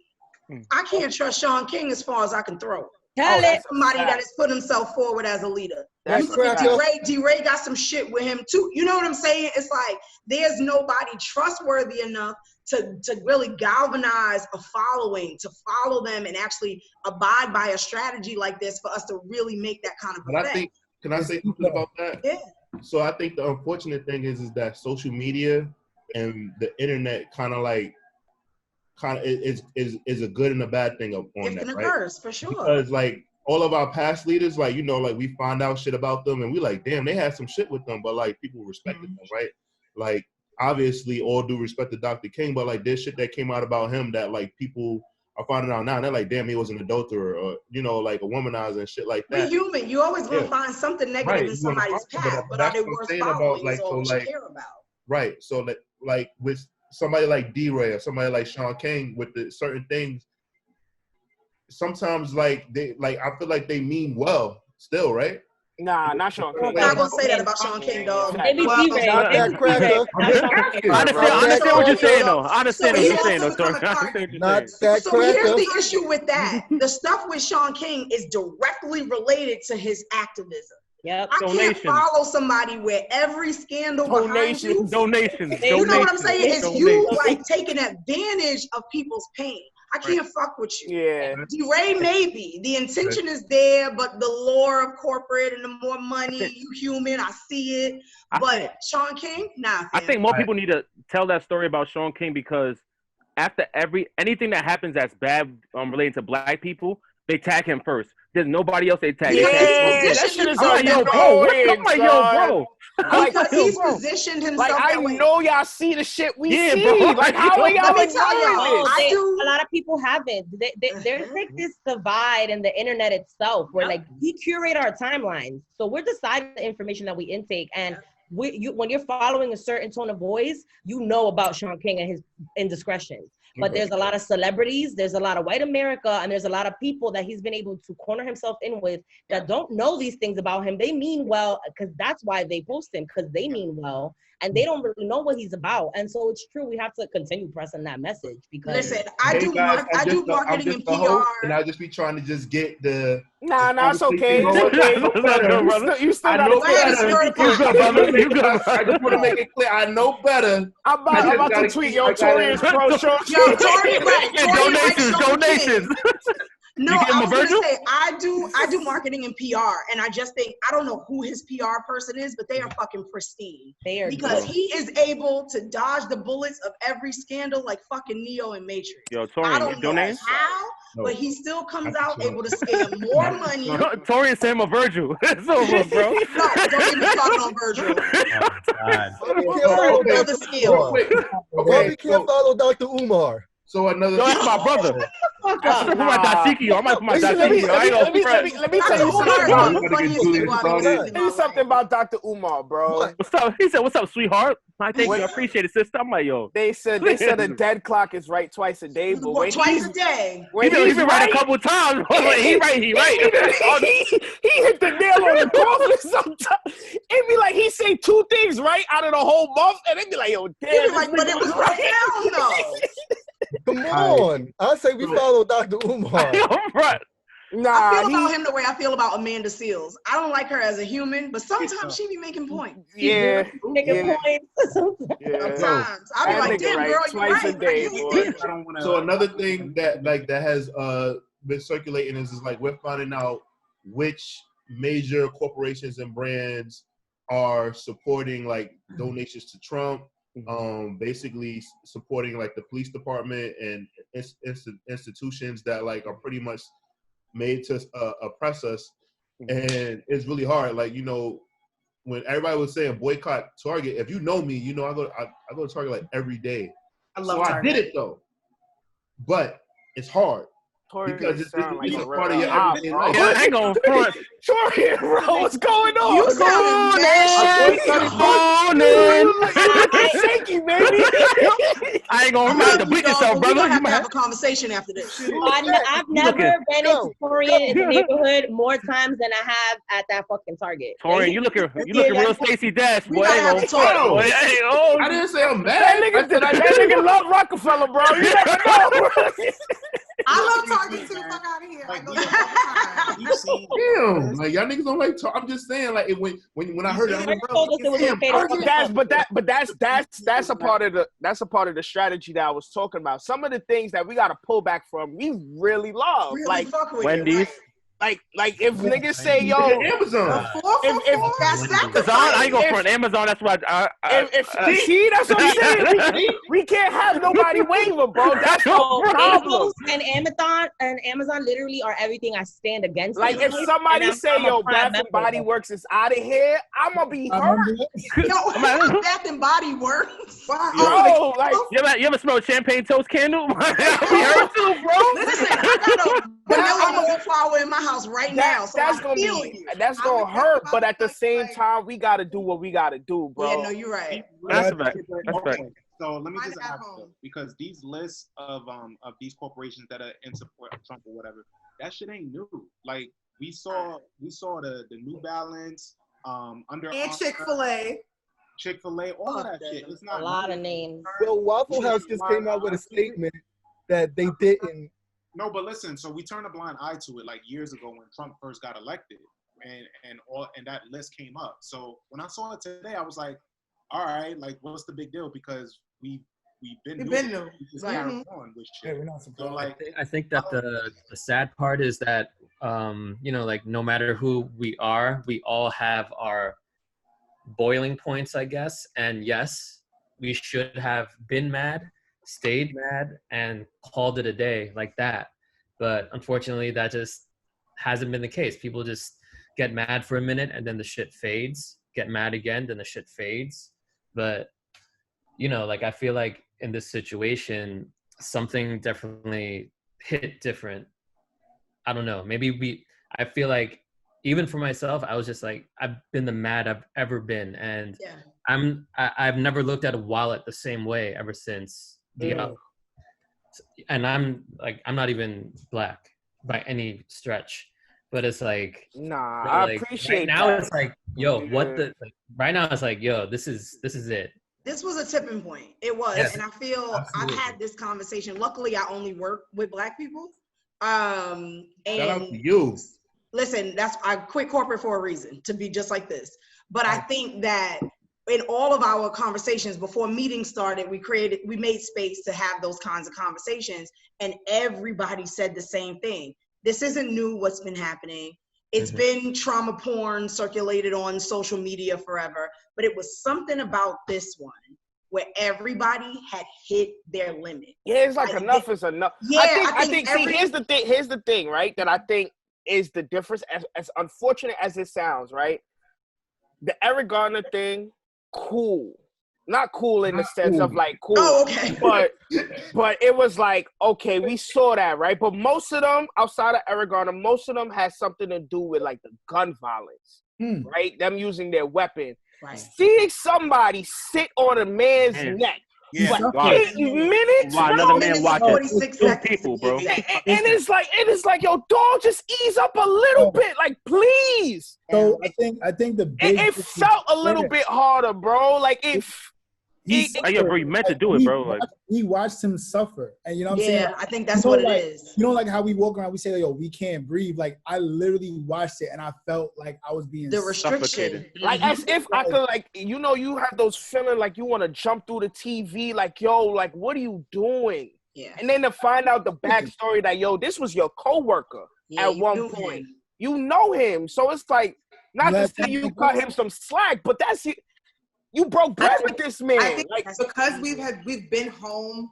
I can't trust Sean King as far as I can throw. That's somebody that has put himself forward as a leader. D-Ray got some shit with him too. You know what I'm saying? It's like there's nobody trustworthy enough to really galvanize a following, to follow them and actually abide by a strategy like this for us to really make that kind of effect. I think, can I say something about that? Yeah. So I think the unfortunate thing is that social media and the internet is a good and a bad thing on that, right? Curse, for sure. Because like all of our past leaders, like, you know, like we find out shit about them and we like, damn, they had some shit with them, but like people respected them, right? Like obviously all due respect to Dr. King, but like there's shit that came out about him that like people are finding out now and they're like, damn, he was an adulterer or, you know, like a womanizer and shit like that. We're human. You always gonna find something negative in somebody's past, but are they worth following is all you care about. Right. So that like with somebody like D-Ray or somebody like Sean King with the certain things, sometimes like they like I feel like they mean well still, right? Nah, not Sean King. I'm not gonna say that about Sean King, dog. Maybe D-Ray. I understand what you're saying, though. I understand what you're saying, though. So here's the issue with that. The stuff with Sean King is directly related to his activism. Yep. I can't follow somebody where every scandal behind you. Donations. You know what I'm saying? Is you like taking advantage of people's pain. I can't fuck with you. Yeah. D-Ray maybe. The intention is there, but the lure of corporate and the more money, you human, I see it. But Sean King, nah. Fam. I think more people need to tell that story about Sean King because after anything that happens that's bad related to black people, they tag him first. There's nobody else they tag. Yeah, that shit is like, yo, bro. Because he's positioned himself. Like, I know y'all see the shit we see. Bro. Like, how are y'all ignoring this? A lot of people haven't. There's like this divide in the internet itself where like we curate our timelines. So we're deciding the information that we intake. And when you're following a certain tone of voice, you know about Sean King and his indiscretions. But there's a lot of celebrities, there's a lot of white America, and there's a lot of people that he's been able to corner himself in with that don't know these things about him. They mean well, because that's why they post him, because they mean well, and they don't really know what he's about. And so it's true, we have to continue pressing that message. Because listen, I do marketing and PR. And I'll just be trying to just get the... Nah, it's okay. You still I know better. You good, I just want to make it clear. I know better. I'm about to tweet your Torian's pro show. Donations. No, I was gonna say I do marketing and PR, and I just think I don't know who his PR person is, but they are fucking pristine. They are because he is able to dodge the bullets of every scandal like fucking Neo and Matrix. Yo, Torian, I don't know how, but he still comes out able to scam more money. Torian sent him a Virgil. It's over, bro. No, don't get me talking on Virgil. Another skill. Why we can't follow Dr. Umar? So another. No, that's my brother. I put my dashiki on. I might put my dashiki on. Let me tell you something about Dr. Umar, bro. What's up? He said, "What's up, sweetheart?" I thank you. I appreciate it, sister. I'm like, yo. They said a dead clock is right twice a day, but when twice a day. He been right a couple times. He right. He hit the nail on the coffin sometimes. It'd be like he say two things right out of the whole month, and it'd be like, yo, damn. Like, but it was right. Hell no. Come on. I say we follow Dr. Umar. Right. Nah, I feel about him the way I feel about Amanda Seales. I don't like her as a human, but sometimes she be making points. Yeah. Making points. Sometimes. I be like, damn, girl, you're twice a day, boy. So another thing that has been circulating is like we're finding out which major corporations and brands are supporting like donations to Trump. Basically supporting like the police department and institutions that like are pretty much made to oppress us, and it's really hard. Like, you know, when everybody was saying boycott Target, if you know me, you know I go to Target like every day. I love Target. I did it though, but it's hard. Because it's like a a part of real your op, everyday bro. life. Yeah, I ain't gonna front. Torian, bro, what's going on? You sound You looking shaky, baby. I ain't gonna have to bleach yourself, brother. We're gonna You have to might have a conversation after this. I've never been into Torian in the neighborhood more times than I have at that fucking Target. Torian, you looking real Stacey Dash, boy. I ain't gonna front, boy. I didn't say I'm mad. That nigga love Rockefeller, bro. You never know, bro. I love Target too. Fuck out of here. I go there all the time. Damn, like y'all niggas don't like Target. I'm just saying, like when I heard it, that's a part of the strategy that I was talking about. Some of the things that we gotta pull back from, we really love, Really like Wendy's. Like if niggas say, yo, Amazon. Amazon, I ain't going for an Amazon. That's why see, that's what I'm saying. We can't have nobody waver, bro. That's no problem. And Amazon literally are everything I stand against. Like if somebody say, yo, Bath and Body Works is out of here, I'm gonna be hurt. Bath and Body Works. Bro, like you ever smelled champagne toast candle? I'll be hurt too, bro. Listen, I got a vanilla wallflower in my house right now. So that's gonna hurt, but at the same time, we gotta do what we gotta do, bro. Yeah, no, you're right. That's right. So let me just ask you, because these lists of these corporations that are in support of Trump or whatever, that shit ain't new. Like we saw the New Balance, Under and Chick-fil-A, all of that shit. It's not a lot of names. Well, Waffle House just came out with a statement that they didn't. No, but listen. So we turned a blind eye to it like years ago when Trump first got elected, and that list came up. So when I saw it today, I was like, all right, like what's the big deal? Because we've been new. We just carry on with shit. So, like, I think that the sad part is that like no matter who we are, we all have our boiling points, I guess. And yes, we should have been mad, stayed mad, and called it a day like that. But unfortunately, that just hasn't been the case. People just get mad for a minute and then the shit fades, get mad again, then the shit fades. But, like I feel like in this situation, something definitely hit different. I don't know. I feel like even for myself, I was just like, I've been the mad I've ever been. And I've never looked at a wallet the same way ever since and I'm not even black by any stretch, but it's like, I appreciate right now that. it's like, yo, right now it's like, yo, this is it. This was a tipping point. It was. Yes, and I feel absolutely. I've had this conversation. Luckily, I only work with Black people. And shout out to you. Listen, I quit corporate for a reason, to be just like this. But I think that in all of our conversations before meetings started, we made space to have those kinds of conversations, and everybody said the same thing. This isn't new, what's been happening. It's been trauma porn circulated on social media forever, but it was something about this one where everybody had hit their limit. Yeah, it's like enough is enough. Yeah, I think here's the thing, right? That I think is the difference, as unfortunate as it sounds, right? The Eric Garner thing, cool. Not cool in the sense of like cool. Oh, okay. But it was like, okay, we saw that, right? But most of them, outside of Eric Garner, most of them had something to do with like the gun violence, right? Them using their weapon. Right. Seeing somebody sit on a man's neck for 8 minutes. Wow, another man watching 46 two seconds. people, bro. And it's like, yo, dog, just ease up a little bit, like, please. So I think the big it felt a little bit harder, bro. Like bro, you meant to do it, bro. Like we watched him suffer, and you know what I'm saying. Yeah, I think that's what it is. You know, like how we walk around, we say, "Yo, we can't breathe." Like I literally watched it, and I felt like I was being the restriction, like as if I could, like, you know, you have those feeling like you want to jump through the TV, like, yo, like, what are you doing? Yeah, and then to find out the backstory that, yo, this was your coworker at one point. You know him, so it's like not to say you cut him some slack, but that's it. You broke bread with this man. I think because we've been home,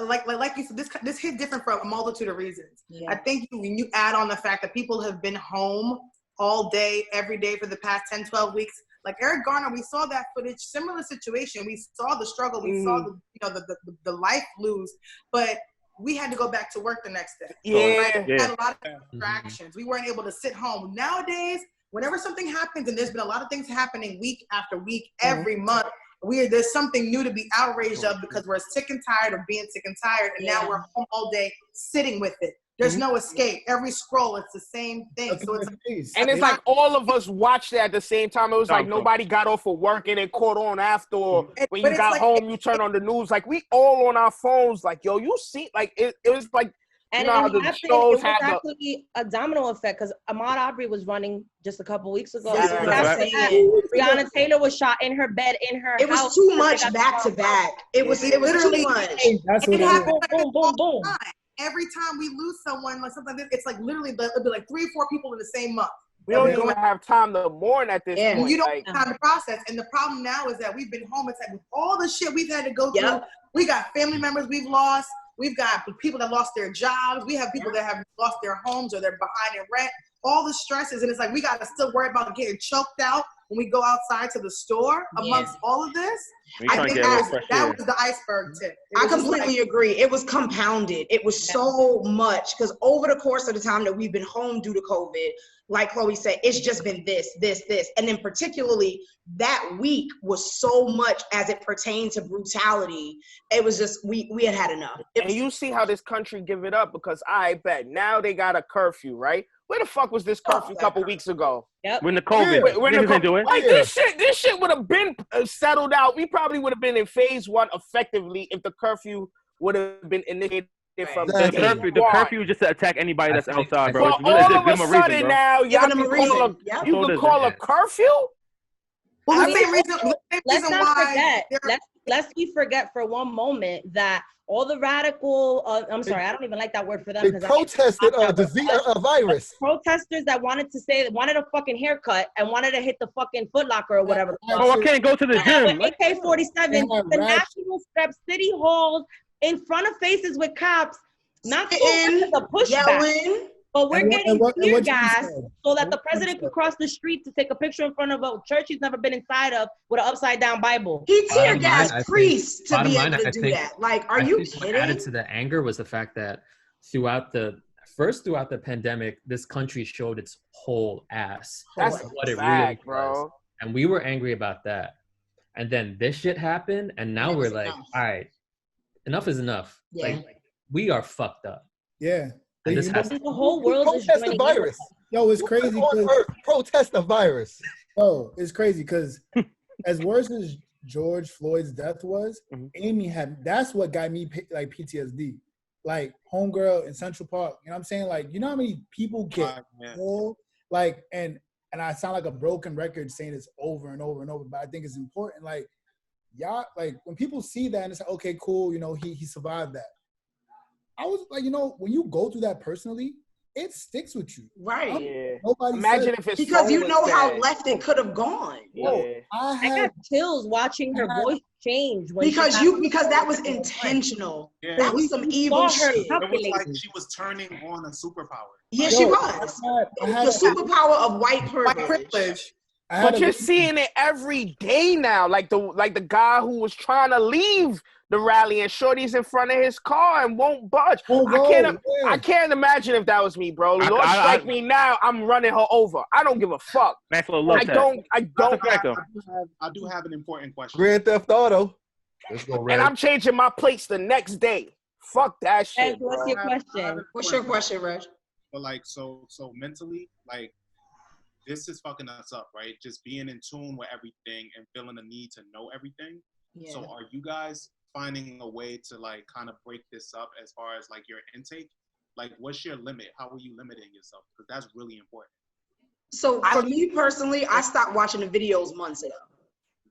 like you said, this hit different for a multitude of reasons. Yeah. I think when you add on the fact that people have been home all day, every day for the past 10, 12 weeks, like Eric Garner, we saw that footage, similar situation. We saw the struggle, we saw the life lose, but we had to go back to work the next day. Yeah. We had a lot of distractions. We weren't able to sit home. Nowadays, whenever something happens, and there's been a lot of things happening week after week, every month, there's something new to be outraged of because we're sick and tired of being sick and tired, and now we're home all day sitting with it. There's no escape. Every scroll, it's the same thing. So it's like all of us watched it at the same time. It was like nobody got off of work and then caught on after. Or when you got home, you turn on the news. Like we all on our phones. Like yo, you see, like it was like. And you know it was actually a domino effect because Ahmaud Arbery was running just a couple weeks ago. Breonna Taylor was shot in her bed in her house. It was too much back to back. It was literally too much. That's what it happened. Boom, boom, boom. Every time we lose someone, like something, it's like literally it'll be like 3 or 4 people in the same month. We don't even have time to mourn at this point. You don't have time to process. And the problem now is that we've been home. It's like with all the shit we've had to go through. We got family members we've lost. We've got people that lost their jobs. We have people that have lost their homes or they're behind in rent. All the stresses, and it's like we got to still worry about getting choked out when we go outside to the store amongst all of this. I think that was the iceberg tip. I completely agree. It was compounded. It was so much because over the course of the time that we've been home due to COVID, like Chloe said, it's just been this. And then particularly that week was so much as it pertained to brutality. It was just, we had enough. And you see how this country give it up because I bet now they got a curfew, right? Where the fuck was this curfew a couple weeks ago? When the COVID, when didn't do it. Like this shit would have been settled out. We probably would have been in phase 1 effectively if the curfew would have been initiated from the curfew just to attack anybody that's outside, bro. Well, all of a sudden now, y'all can call a curfew? Well, the same reason let's forget for one moment that all the radical, I'm sorry, I don't even like that word for them. They protested a virus. Protesters that wanted a fucking haircut and wanted to hit the fucking Foot Locker or whatever. Oh, I can't go to the gym. AK-47, the national steps, city halls, in front of faces with cops, not the pushback. But we're getting tear gas so that the president can cross the street to take a picture in front of a church he's never been inside of with an upside down Bible. He tear gas priests to be able to do that. Like, are you kidding? What added to the anger was the fact that throughout the pandemic, this country showed its whole ass. That's what it really was. And we were angry about that. And then this shit happened, and now we're like, all right, enough is enough. Yeah. Like, we are fucked up. Yeah. And this has the whole world protest the virus. Yo, it's crazy. Protest the virus. Yo, it's crazy because as worse as George Floyd's death was, Amy that's what got me like PTSD. Like homegirl in Central Park, you know what I'm saying? Like, you know how many people get killed? Like, and I sound like a broken record saying this over and over and over, but I think it's important. Like, y'all, like when people see that and it's like, okay, cool, you know, he survived that. I was like, you know, when you go through that personally, it sticks with you. Right. Imagine if it's because you know how left it could have gone. I got chills watching her voice change because that was intentional. That was some evil shit. It was like she was turning on a superpower. Yeah, she was. The superpower of white privilege. But you're seeing it every day now, like the guy who was trying to leave the rally and Shorty's in front of his car and won't budge. I can't imagine if that was me, bro. Lord strike me now, I'm running her over. I don't give a fuck. I do have an important question. Grand Theft Auto. Let's go, and I'm changing my plates the next day. Fuck that shit. What's your question? What's your question, Reg? But like, so mentally, like, this is fucking us up, right? Just being in tune with everything and feeling the need to know everything. Yeah. So are you guys finding a way to like kind of break this up as far as like your intake? Like, what's your limit? How are you limiting yourself? Because that's really important. So for me personally, I stopped watching the videos months ago.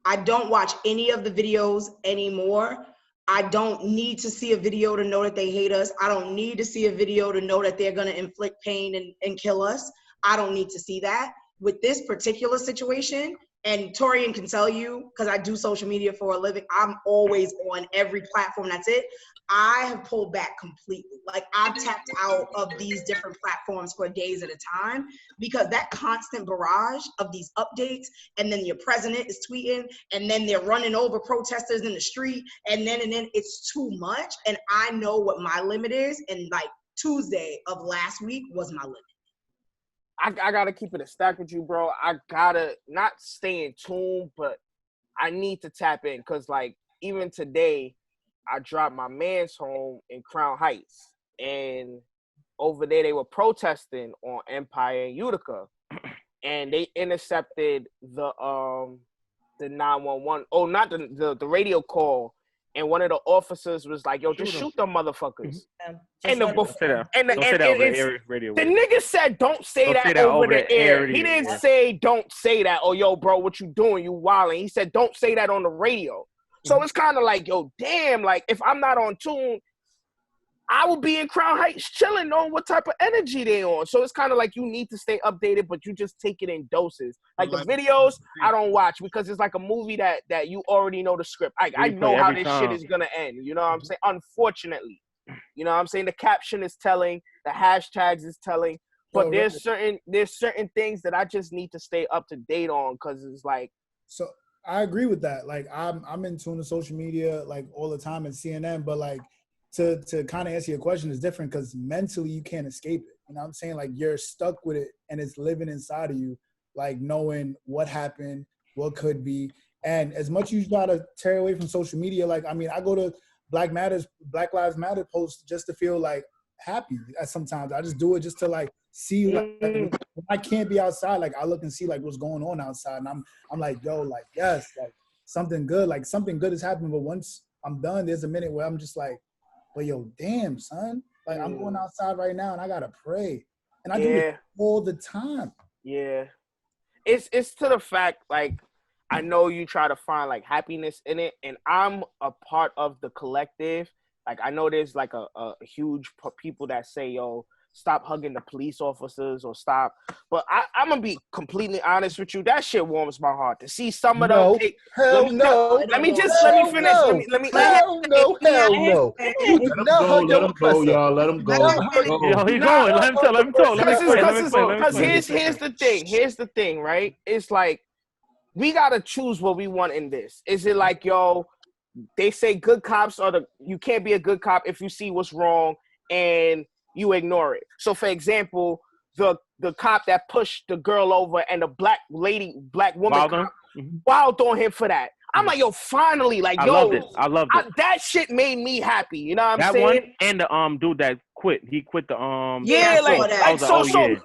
I don't watch any of the videos anymore. I don't need to see a video to know that they hate us. I don't need to see a video to know that they're going to inflict pain and kill us. I don't need to see that. with this particular situation, and Torian can tell you, because I do social media for a living, I'm always on every platform. That's it. I have pulled back completely. Like, I've tapped out of these different platforms for days at a time, because that constant barrage of these updates, and then your president is tweeting, and then they're running over protesters in the street, and then it's too much. And I know what my limit is. And like Tuesday of last week was my limit. I gotta keep it a stack with you, bro. I gotta not stay in tune, but I need to tap in, because like even today, I dropped my man's home in Crown Heights, and over there they were protesting on Empire and Utica, and they intercepted the 911. Oh, not the radio call. And one of the officers was like, "Yo, just shoot them motherfuckers." And the nigga said, "Don't say that over the air." He didn't say, "Don't say that." Or, "Yo, bro, what you doing? You wilding." He said, "Don't say that on the radio." So it's kind of like, yo, damn, like if I'm not on tune, I will be in Crown Heights chilling, knowing what type of energy they on. So it's kind of like you need to stay updated, but you just take it in doses. Like the videos, I don't watch, because it's like a movie that you already know the script. I know how this shit is gonna end. You know what I'm saying? Unfortunately, you know what I'm saying? The caption is telling, the hashtags is telling, but there's certain things that I just need to stay up to date on, because it's like. So I agree with that. Like I'm in tune to social media like all the time, and CNN, but like. To kind of answer your question is different, because mentally you can't escape it. You know what I'm saying? Like, you're stuck with it, and it's living inside of you, like knowing what happened, what could be. And as much as you try to tear away from social media, like, I mean, I go to Black Lives Matter posts just to feel like happy. Sometimes I just do it just to like see, like, when I can't be outside, like I look and see like what's going on outside, and I'm like, yo, like, yes, like something good is happening. But once I'm done, there's a minute where I'm just like, but yo, damn, son. Like, I'm going outside right now and I gotta pray. And I do it all the time. Yeah. It's to the fact, like, I know you try to find like happiness in it, and I'm a part of the collective. Like, I know there's like a huge people that say, yo, stop hugging the police officers or stop. But I'm going to be completely honest with you. That shit warms my heart to see some of them. Hell no. Let me finish. Let me. Hell no. You do not hug your oppressor. Y'all. Let him go. Yo, he's going. Let him talk. Because here's the thing, right? It's like, we got to choose what we want in this. Is it like, yo, they say good cops you can't be a good cop if you see what's wrong and you ignore it. So, for example, the cop that pushed the girl over and the black woman wild on him for that. I'm like, yo, finally, like, I loved it. That shit made me happy. You know what I'm saying? That one and the dude that quit. He quit the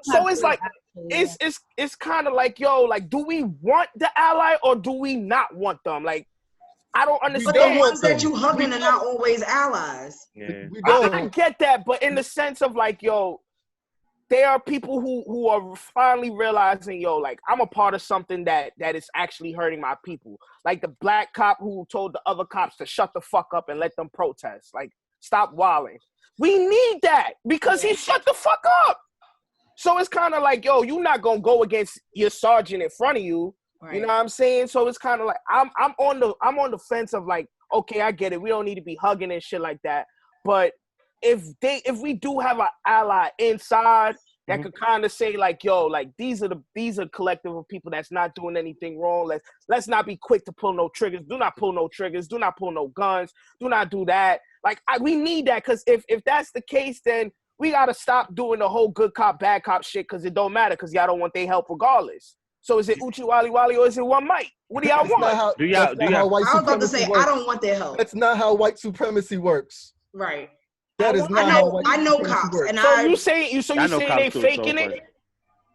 So it's like it's kind of like, yo, like, do we want the ally or do we not want them? Like, I don't understand. But the ones that you hugging are not always allies. Yeah. I get that, but in the sense of like, yo, there are people who are finally realizing, yo, like, I'm a part of something that is actually hurting my people. Like the black cop who told the other cops to shut the fuck up and let them protest. Like, stop wilding. We need that because he shut the fuck up. So it's kind of like, yo, you're not gonna go against your sergeant in front of you. Right. You know what I'm saying? So it's kind of like I'm on the fence of like, okay, I get it. We don't need to be hugging and shit like that. But if we do have an ally inside that could kind of say like, yo, like these are collective of people that's not doing anything wrong. Let's not be quick to pull no triggers. Do not pull no triggers. Do not pull no guns. Do not do that. Like, we need that, because if that's the case, then we gotta stop doing the whole good cop bad cop shit, because it don't matter, because y'all don't want their help regardless. So is it Uchi Wally Wally or is it one Mike? What do y'all want? I was about to say, I don't want their help. That's not how white supremacy works. Right. That is not how white I know cops. And so you say they faking it?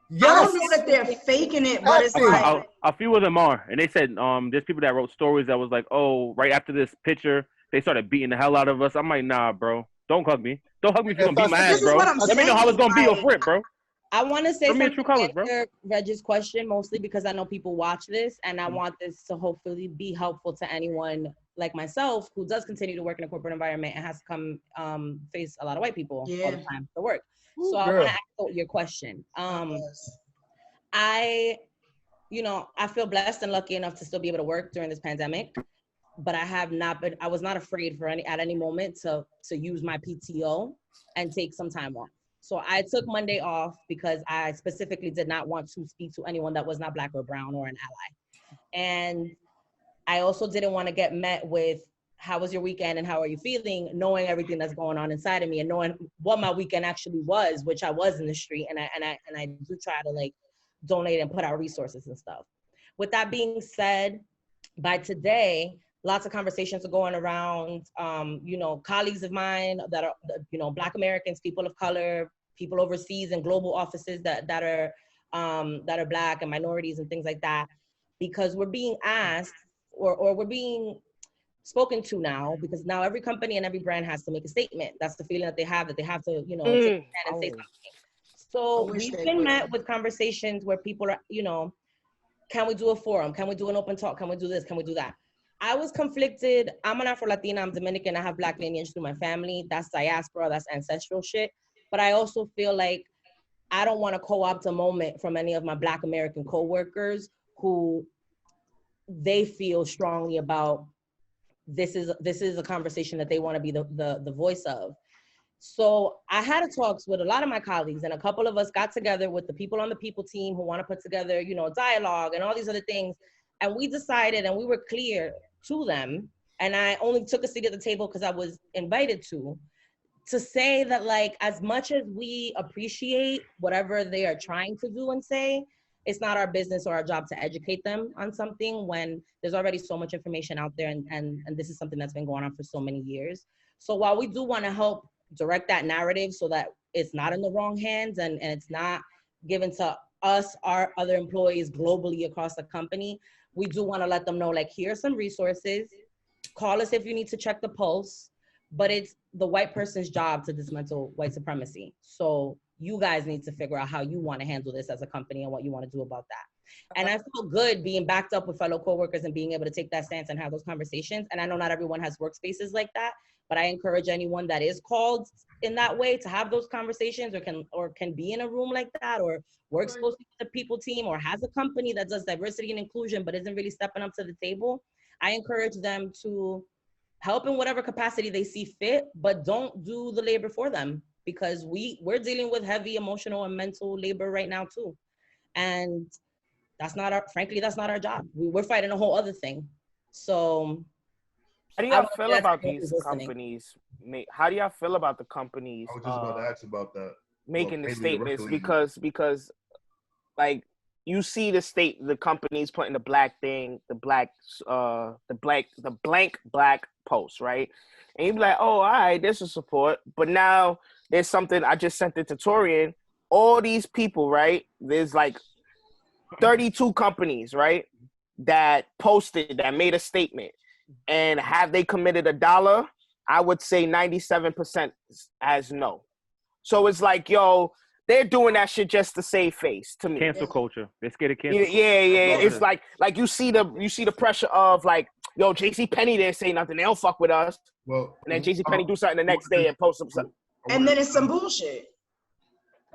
Yes. I don't know that they're faking it, but it's like a few of them are. And they said there's people that wrote stories that was like, oh, right after this picture, they started beating the hell out of us. I'm like, nah, bro. Don't hug me. Don't hug me if you're going to beat my ass, bro. Let me know how it's going to be off rip, bro. I want to say something to answer Reg's question, mostly because I know people watch this, and I want this to hopefully be helpful to anyone like myself who does continue to work in a corporate environment and has to come face a lot of white people all the time for work. Ooh, so I want to ask your question. I feel blessed and lucky enough to still be able to work during this pandemic, but I was not afraid at any moment to use my PTO and take some time off. So I took Monday off because I specifically did not want to speak to anyone that was not Black or brown or an ally. And I also didn't want to get met with, how was your weekend and how are you feeling, knowing everything that's going on inside of me and knowing what my weekend actually was, which I was in the street, and I do try to like donate and put out resources and stuff. With that being said, by today, lots of conversations are going around, colleagues of mine that are, Black Americans, people of color, people overseas and global offices that are Black and minorities and things like that, because we're being asked or we're being spoken to now, because now every company and every brand has to make a statement. That's the feeling that they have to, take a stand and say something. So we've been met with conversations where people are, can we do a forum? Can we do an open talk? Can we do this? Can we do that? I was conflicted. I'm an Afro-Latina, I'm Dominican, I have Black lineage through my family. That's diaspora, that's ancestral shit. But I also feel like I don't want to co-opt a moment from any of my Black American coworkers who they feel strongly about. This is a conversation that they want to be the voice of. So I had talks with a lot of my colleagues, and a couple of us got together with the people on the people team who want to put together, dialogue and all these other things. And we decided, and we were clear to them, and I only took a seat at the table because I was invited to say that, like, as much as we appreciate whatever they are trying to do and say, it's not our business or our job to educate them on something when there's already so much information out there, and this is something that's been going on for so many years. So while we do want to help direct that narrative so that it's not in the wrong hands and it's not given to us, our other employees globally across the company, we do want to let them know, like, here's some resources, call us if you need to check the pulse, but it's the white person's job to dismantle white supremacy. So you guys need to figure out how you want to handle this as a company and what you want to do about that. And I feel good being backed up with fellow coworkers and being able to take that stance and have those conversations. And I know not everyone has workspaces like that, but I encourage anyone that is called in that way to have those conversations, or can be in a room like that, or works closely with the people team, or has a company that does diversity and inclusion but isn't really stepping up to the table. I encourage them to help in whatever capacity they see fit, but don't do the labor for them, because we're dealing with heavy emotional and mental labor right now too. And that's not our job. We're fighting a whole other thing. So how do y'all feel about these companies? How do y'all feel about the companies? I was just about to ask about that. Making the statements, because like, you see the companies putting the black thing, the blank black post, right? And you be like, oh, all right, there's a support. But now there's something, I just sent it to Torian. All these people, right? There's like 32 companies, right? That made a statement. And have they committed $1? I would say 97% as no. So it's like, yo, they're doing that shit just to save face to me. Cancel culture. They're scared of cancel. Yeah. It's like you see the pressure of, like, yo, JCPenney didn't say nothing. They don't fuck with us. Well, and then JCPenney do something the next day and post something. And then it's some bullshit.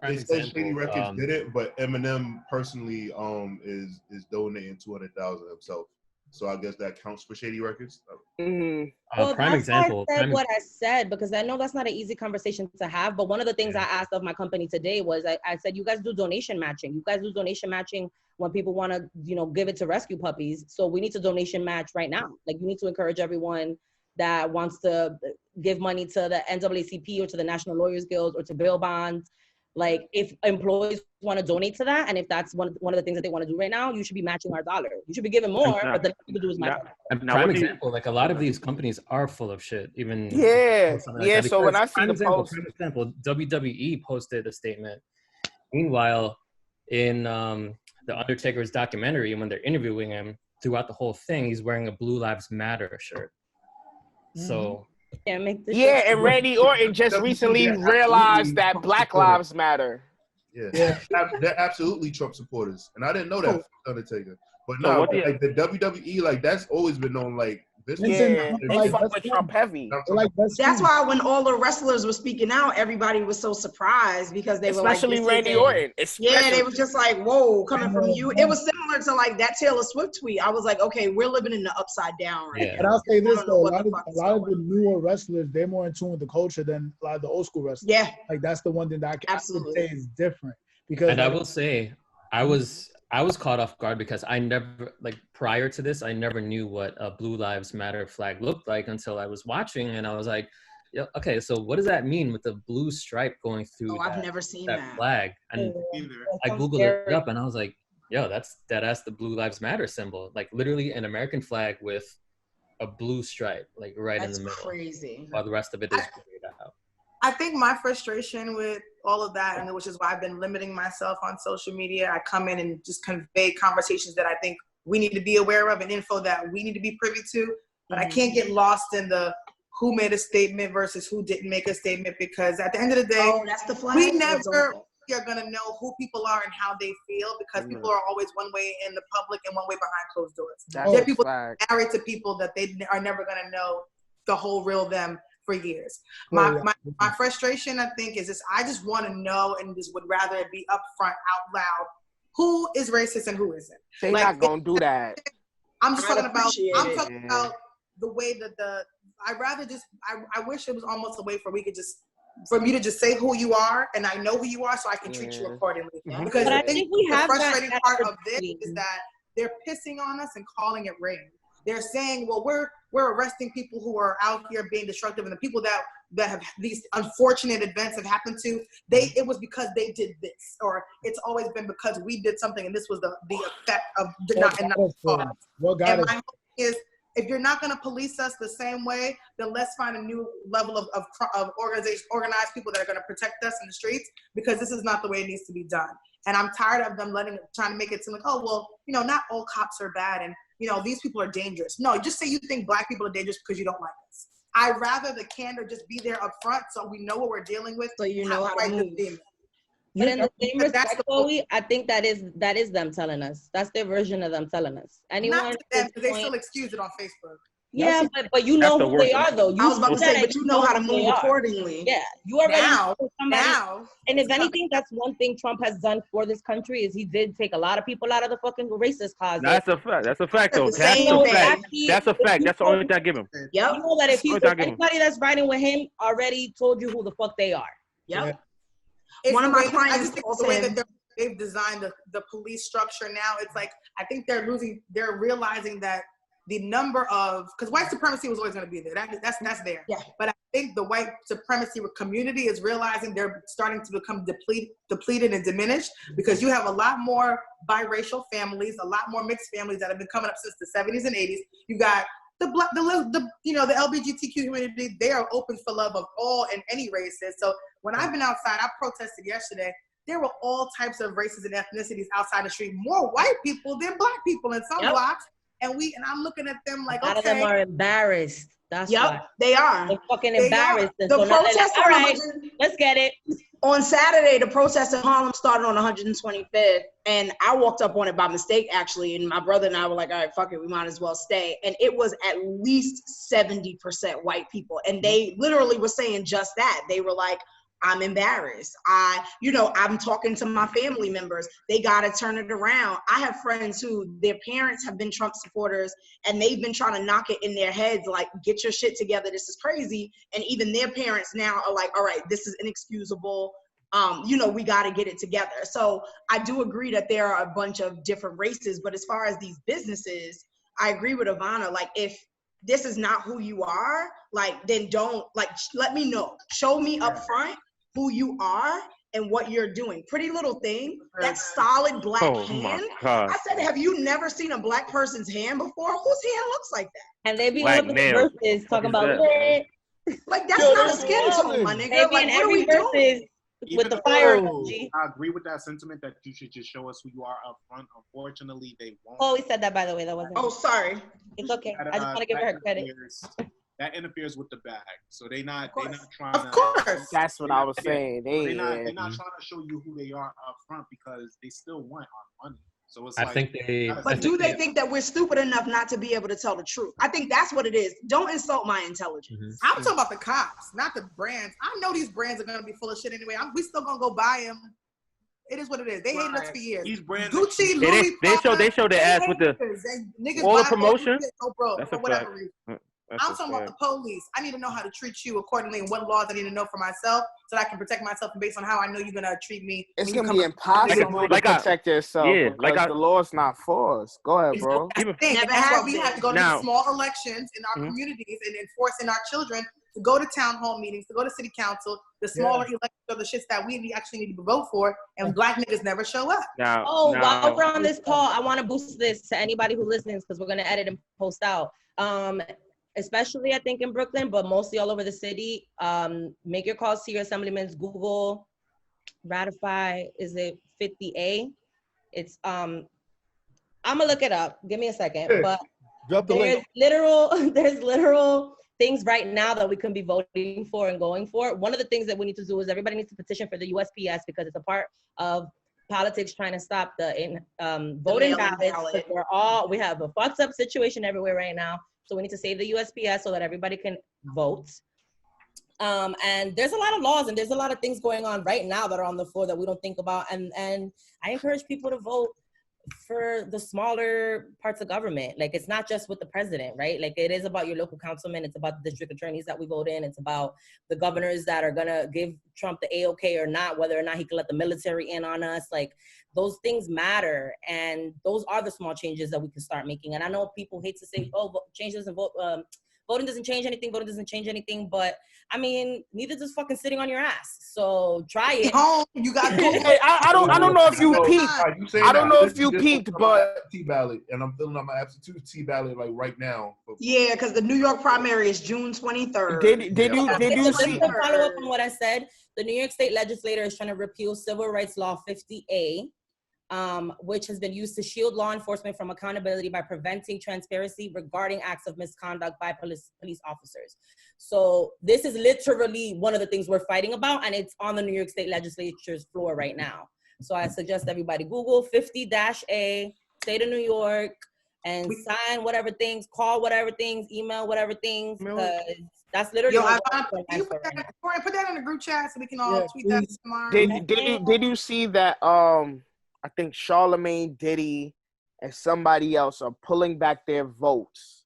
They say Shady Records did it, but Eminem personally is donating $200,000 himself. So I guess that counts for Shady Records. Well, prime example. I said what I said, because I know that's not an easy conversation to have. But one of the things I asked of my company today was, I said, you guys do donation matching. You guys do donation matching when people want to, give it to rescue puppies. So we need to donation match right now. Like, you need to encourage everyone that wants to give money to the NAACP or to the National Lawyers Guild or to bail bonds. Like, if employees want to donate to that, and if that's one of the things that they want to do right now, you should be matching our dollar. You should be giving more, but the thing to do is match. For example, like, a lot of these companies are full of shit. Even So when I see the post, for example, WWE posted a statement. Meanwhile, in the Undertaker's documentary, when they're interviewing him, throughout the whole thing, he's wearing a Blue Lives Matter shirt. So. And Randy Orton just recently realized that Black Lives Matter. Yeah, they're absolutely Trump supporters, and I didn't know that from Undertaker. But no, like the WWE, like, that's always been known. Like, Yeah, they fuck with Trump heavy. That's why when all the wrestlers were speaking out, everybody was so surprised because they were like, especially Randy Orton. Yeah, they were just like, whoa, coming from you. It was similar to like that Taylor Swift tweet. I was like, okay, we're living in the upside down right now. But I'll say this though, a lot of the newer wrestlers, they're more in tune with the culture than a lot of the old school wrestlers. Yeah. Like that's the one thing that I would say is different. Because and I will say, I was caught off guard because I never, like prior to this, I never knew what a Blue Lives Matter flag looked like until I was watching, and I was like, yeah, okay, so what does that mean with the blue stripe going through I've never seen that flag? And I Googled it up and I was like, yo, that's the Blue Lives Matter symbol. Like literally an American flag with a blue stripe, like right in the middle. Crazy. While the rest of it is grayed out. I think my frustration with all of that, and which is why I've been limiting myself on social media, I come in and just convey conversations that I think we need to be aware of and info that we need to be privy to. But I can't get lost in the who made a statement versus who didn't make a statement, because at the end of the day, that's the flag. We never are going to know who people are and how they feel, because people are always one way in the public and one way behind closed doors. There are people married to people that they are never going to know the whole real them for years. My frustration, I think, is this: I just want to know, and just would rather it be upfront, out loud, who is racist and who isn't. They're not gonna do that. I'm just talking about. I'm talking about the way that I rather just. I wish it was almost a way for me to just say who you are, and I know who you are, so I can treat you accordingly. Because I think the frustrating part of this is that they're pissing on us and calling it rain. They're saying, well, we're arresting people who are out here being destructive, and the people that have these unfortunate events have happened to, it was because they did this, or it's always been because we did something, and this was the effect of not cause. And my hope is, if you're not going to police us the same way, then let's find a new level of organized people that are going to protect us in the streets, because this is not the way it needs to be done. And I'm tired of them trying to make it seem like, oh, well, not all cops are bad, and these people are dangerous. No, just say you think black people are dangerous because you don't like us. I'd rather the candor just be there up front, so we know what we're dealing with. So you know how to move. But in the same respect, Chloe, I think that is them telling us. That's their version of them telling us. Anyone? Not to them, because they still excuse it on Facebook. Yeah, but you know who they are, though. I was about to say, but you know how to move accordingly. Yeah, you already know somebody. Now, and if anything, that's one thing Trump has done for this country, is he did take a lot of people out of the fucking racist closet. That's a fact. That's a fact, though. That's a fact. That's the only thing I give him. Yep. You know that if anybody that's riding with him already told you who the fuck they are. Yep. One of my clients, I just think the way that they've designed the police structure now, it's like, I think they're realizing that the number of, because white supremacy was always going to be there. That's there. Yeah. But I think the white supremacy community is realizing they're starting to become depleted and diminished, because you have a lot more biracial families, a lot more mixed families that have been coming up since the 70s and 80s. You got the LGBTQ community. They are open for love of all and any races. So when I've been outside, I protested yesterday. There were all types of races and ethnicities outside the street. More white people than black people in some blocks. And I'm looking at them like, a lot of them are embarrassed. That's why. They are. They're fucking embarrassed. The protest, all right, let's get it. On Saturday, the protest in Harlem started on 125th, and I walked up on it by mistake, actually, and my brother and I were like, all right, fuck it, we might as well stay. And it was at least 70% white people, and they literally were saying just that. They were like, I'm embarrassed. I'm talking to my family members. They got to turn it around. I have friends who their parents have been Trump supporters, and they've been trying to knock it in their heads, like, get your shit together. This is crazy. And even their parents now are like, all right, this is inexcusable. We got to get it together. So I do agree that there are a bunch of different races, but as far as these businesses, I agree with Ivana. Like, if this is not who you are, like, then don't, like, let me know. Show me up front who you are and what you're doing. Pretty Little Thing, that solid black hand. I said, have you never seen a black person's hand before? Whose hand looks like that? And they be on the verses talking about it. Like, that's not a skin tone, my nigga. They be like, in every verses with the fire emoji. I agree with that sentiment that you should just show us who you are up front. Unfortunately, they won't. Oh, we said that, by the way. That wasn't. Oh, sorry. It's okay. I just want to give her credit. That interferes with the bag, so they're not trying. Of course, that's what I was saying. They're not trying to show you who they are up front, because they still want our money. So it's I think they. But do they think that we're stupid enough not to be able to tell the truth? I think that's what it is. Don't insult my intelligence. Mm-hmm. I'm talking about the cops, not the brands. I know these brands are gonna be full of shit anyway. We still gonna go buy them. It is what it is. They hated us for years. These brands, Gucci, Louis, they show their ass with the all the promotion. That's for whatever reason. I'm talking about the police. I need to know how to treat you accordingly and what laws I need to know for myself so that I can protect myself based on how I know you're going to treat me. It's going to be impossible to protect yourself because the law's not for us. Go ahead, bro. That's why we have to go to these small elections in our communities and enforcing our children to go to town hall meetings, to go to city council. The smaller elections are the shits that we actually need to vote for, and black niggas never show up. While we're on this call, I want to boost this to anybody who listens because we're going to edit and post out. Especially I think in Brooklyn, but mostly all over the city. Make your calls to your assemblymen. Google ratify. Is it 50A? It's I'm gonna look it up. Give me a second. Sure. But drop the link. There's literal things right now that we can be voting for and going for. One of the things that we need to do is everybody needs to petition for the USPS because it's a part of politics trying to stop the voting ballots. We have a fucked up situation everywhere right now. So we need to save the USPS so that everybody can vote. And there's a lot of laws and there's a lot of things going on right now that are on the floor that we don't think about. And I encourage people to vote for the smaller parts of government. Like, it's not just with the president, right? Like, it is about your local councilmen. It's about the district attorneys that we vote in. It's about the governors that are gonna give Trump the A-OK or not, whether or not he can let the military in on us. Like, those things matter. And those are the small changes that we can start making. And I know people hate to say, change doesn't vote, voting doesn't change anything, voting doesn't change anything, but I mean, neither does fucking sitting on your ass. So try it. You got I don't know if you peeped. I don't know if you peeped, but ballot, and I'm filling out my absentee ballot like right now. Yeah, because the New York primary is June 23rd. Did you see? To follow up on what I said, the New York State Legislature is trying to repeal Civil Rights Law 50A. Which has been used to shield law enforcement from accountability by preventing transparency regarding acts of misconduct by police officers. So this is literally one of the things we're fighting about, and it's on the New York State Legislature's floor right now. So I suggest everybody Google 50-A, State of New York, and sign whatever things, call whatever things, email whatever things, because that's literally put that in the group chat so we can all tweet that tomorrow. Did you see that I think Charlamagne, Diddy, and somebody else are pulling back their votes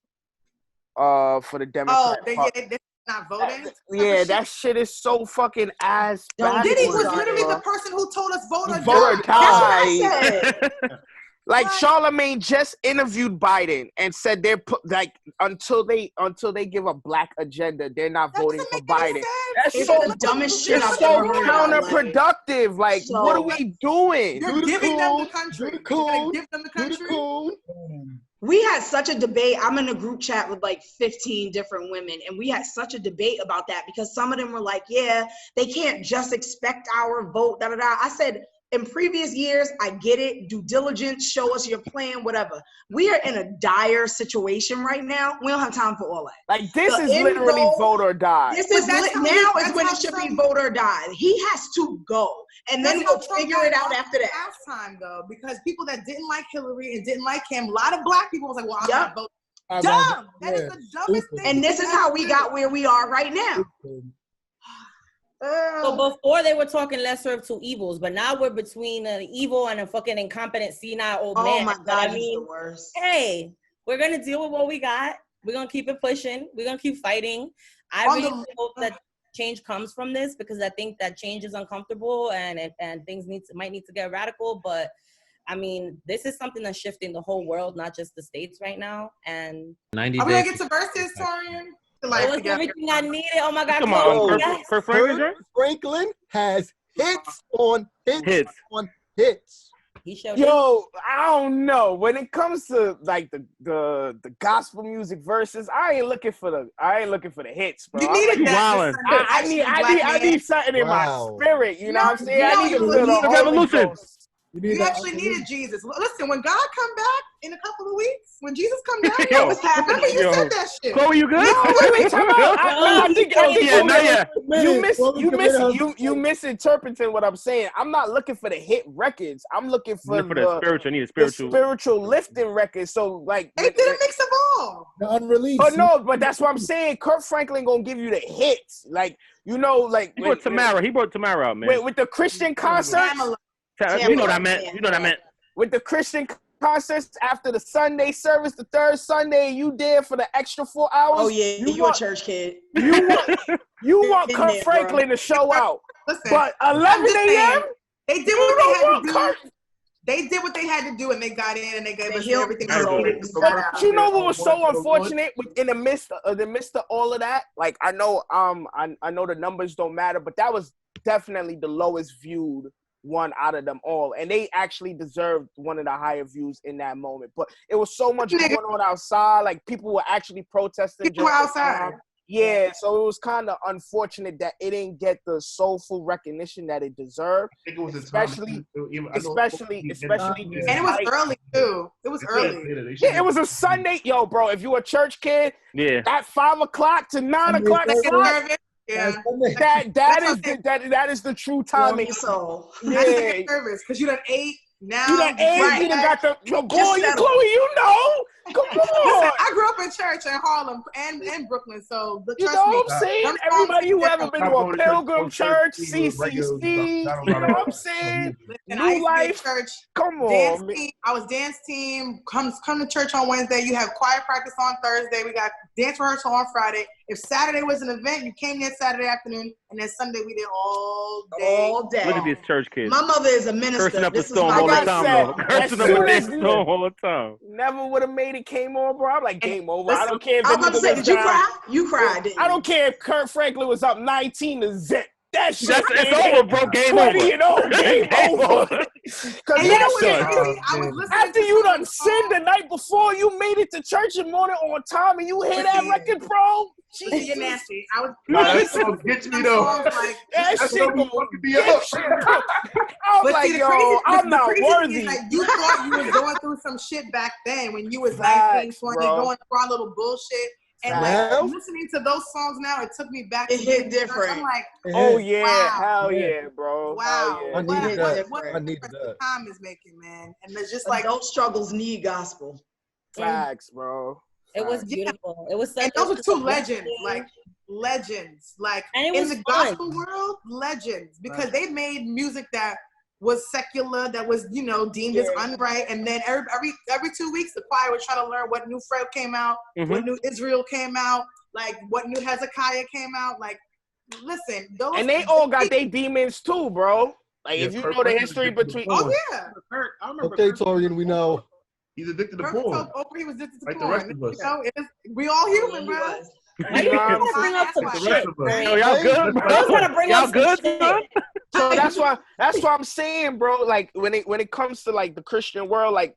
for the Democratic Party. They're not voting? Yeah, that shit is so fucking ass. Diddy was literally the person who told us vote or die. That's what I said. Like, Charlamagne just interviewed Biden and said they're until they give a black agenda, they're not voting for Biden. That's so the dumbest shit. It's so counterproductive. Like, what are we doing? You're giving them the country. You're gonna give them the country. We had such a debate. I'm in a group chat with like 15 different women, and we had such a debate about that because some of them were like, yeah, they can't just expect our vote, da da da. I said, in previous years, I get it. Due diligence, show us your plan, whatever. We are in a dire situation right now. We don't have time for all that. Like, this is literally vote or die. This is now is when it should be vote or die. He has to go, and then we'll figure it out after that. Last time though, because people that didn't like Hillary and didn't like him, a lot of black people was like, "Well, I'm not voting." Dumb. That is the dumbest thing. And this is how we got where we are right now. So before they were talking lesser of two evils, but now we're between an evil and a fucking incompetent senile old man. Oh my God, he's the worst. Hey, we're gonna deal with what we got. We're gonna keep it pushing. We're gonna keep fighting. I really hope that change comes from this because I think that change is uncomfortable and things might need to get radical. But I mean, this is something that's shifting the whole world, not just the States right now. And 90 are we gonna get to Verzuz, Torian? That was everything I needed. Oh my God! Come on, Kirk Franklin has hits on hits on hits. Yo, I don't know. When it comes to like the gospel music verses, I ain't looking for the hits, bro. You needed that. I need something in my spirit. You know what I'm saying? I need a little revolution. You actually needed Jesus. Listen, when God come back in a couple of weeks, when Jesus come back, what's happening? Remember you said that shit. Chloe, you good? No, wait, time out. I think you misinterpreting what I'm saying. I'm not looking for the hit records. I'm looking for the spiritual. I need a spiritual. The spiritual lifting records. So like they did a mix of all. The unreleased. But no, but that's what I'm saying. Kirk Franklin gonna give you the hits. Like, you know, like he brought Tamara out, man. With the Christian concerts. You know what I meant. You know what I meant. With the Christian concerts after the Sunday service, the third Sunday, you there for the extra 4 hours. Oh yeah, you a church kid. You want Kirk Franklin to show out. Listen, but 11 a.m. They did what they had to do. They did what they had to do, and they got in and they gave us everything. But you know what was so unfortunate in the midst of all of that? Like, I know the numbers don't matter, but that was definitely the lowest viewed one out of them all, and they actually deserved one of the higher views in that moment. But it was so much going on outside, like people were actually protesting. People were outside. Yeah, so it was kind of unfortunate that it didn't get the soulful recognition that it deserved. I think it was especially, and it was early too. It was early. Yeah, it was a Sunday, yo, bro. If you a church kid, at 5 o'clock to 9 o'clock, yeah, that is the true timing. So yeah, nervous because you done ate. Now you done ate. You done got the boy. You Chloe, you know. Come on. Listen, I grew up in church in Harlem and Brooklyn, so you know what I'm saying? Everybody who ever been to a pilgrim church, CCC, you know what I'm saying? New Life. Church. Come on. I was dance team. Come to church on Wednesday. You have choir practice on Thursday. We got dance rehearsal on Friday. If Saturday was an event, you came there Saturday afternoon, and then Sunday we did all day. All day. Look at these church kids. My mother is a minister. Cursing up the storm all the time, Cursing up the storm all the time. Never would have made it came on, bro. I'm like, game over. I don't care if I was about to say, did you cry? You cried, didn't you? I don't care if Kirk Franklin was up 19-0. That shit, it's over, bro. Game over. You know, game over. After you done sinned the night before, you made it to church in the morning on time, and you hear that record, bro. You're nasty. That song gets me though. That shit gonna fucking be up. I'm like, yo, I'm not worthy. Like, you thought you was going through some shit back then when you was 19, 20, going through our little bullshit. And like listening to those songs now, it took me back. It hit different. I'm like, oh yeah, wow. Hell yeah, bro. Wow, yeah. I need that. Time is making, man, and it's just like adult struggles need gospel. Facts, bro. It was beautiful. It was such. And those are two legends, like in the gospel world, legends, because they made music that was secular, that was deemed as unright, and then every 2 weeks the choir would try to learn what new Fred came out, what new Israel came out, like what new Hezekiah came out. Like, listen, those and they all got their demons too, bro. Like if you know the history between. Oh yeah. Kirk, I remember. Okay, Torian, we know. He's addicted to porn. He was addicted to like porn. The rest of us. We all human, bro. Why you gonna bring up some shit? Y'all good, bro? I was gonna bring up some shit. So that's why I'm saying, bro. Like when it comes to like the Christian world, like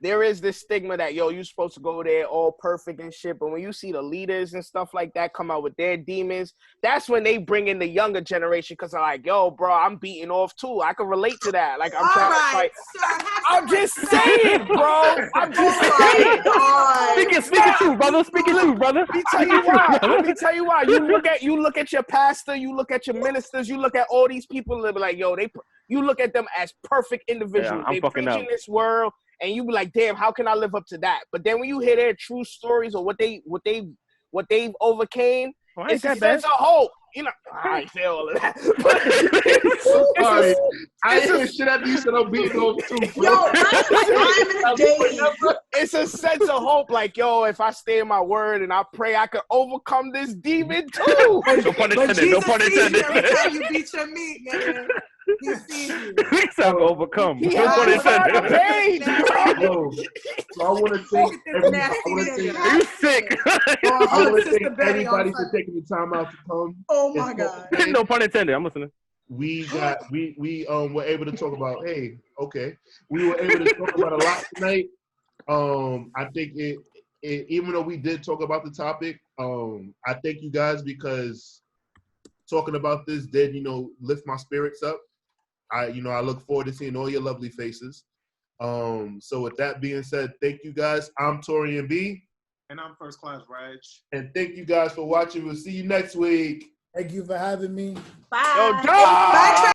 there is this stigma that you're supposed to go there all perfect and shit. But when you see the leaders and stuff like that come out with their demons, that's when they bring in the younger generation because they're like, yo, bro, I'm beating off too. I can relate to that. Like I'm trying to fight. I'm just saying, bro. I'm just saying. Speaking truth, brother. Speaking truth, brother. Let me tell you why. You look at your pastor, you look at your ministers, you look at all these people that be like, yo, you look at them as perfect individuals. Yeah, they preaching this world. And you be like, damn, how can I live up to that? But then when you hear their true stories or what they've overcame, it's a sense of hope. You know, I say all of that. I ain't hear shit after you said I'm beating off too, bro. Yo, I'm in a day. It's a sense of hope, like, yo, if I stay in my word and I pray, I can overcome this demon too. No pun intended. No pun intended. Every time you beat your meat, man. He sees you. He's not gonna overcome. He no pun intended. So I want to thank everybody. Are you sick? I want to thank everybody for taking the time out to come. Oh my God. No pun intended. I'm listening. We were able to talk about. We were able to talk about a lot tonight. I think it even though we did talk about the topic, I thank you guys because talking about this did lift my spirits up. I look forward to seeing all your lovely faces. So with that being said, thank you guys. I'm Torian B. And I'm First Class Reg. And thank you guys for watching. We'll see you next week. Thank you for having me. Bye. Yo,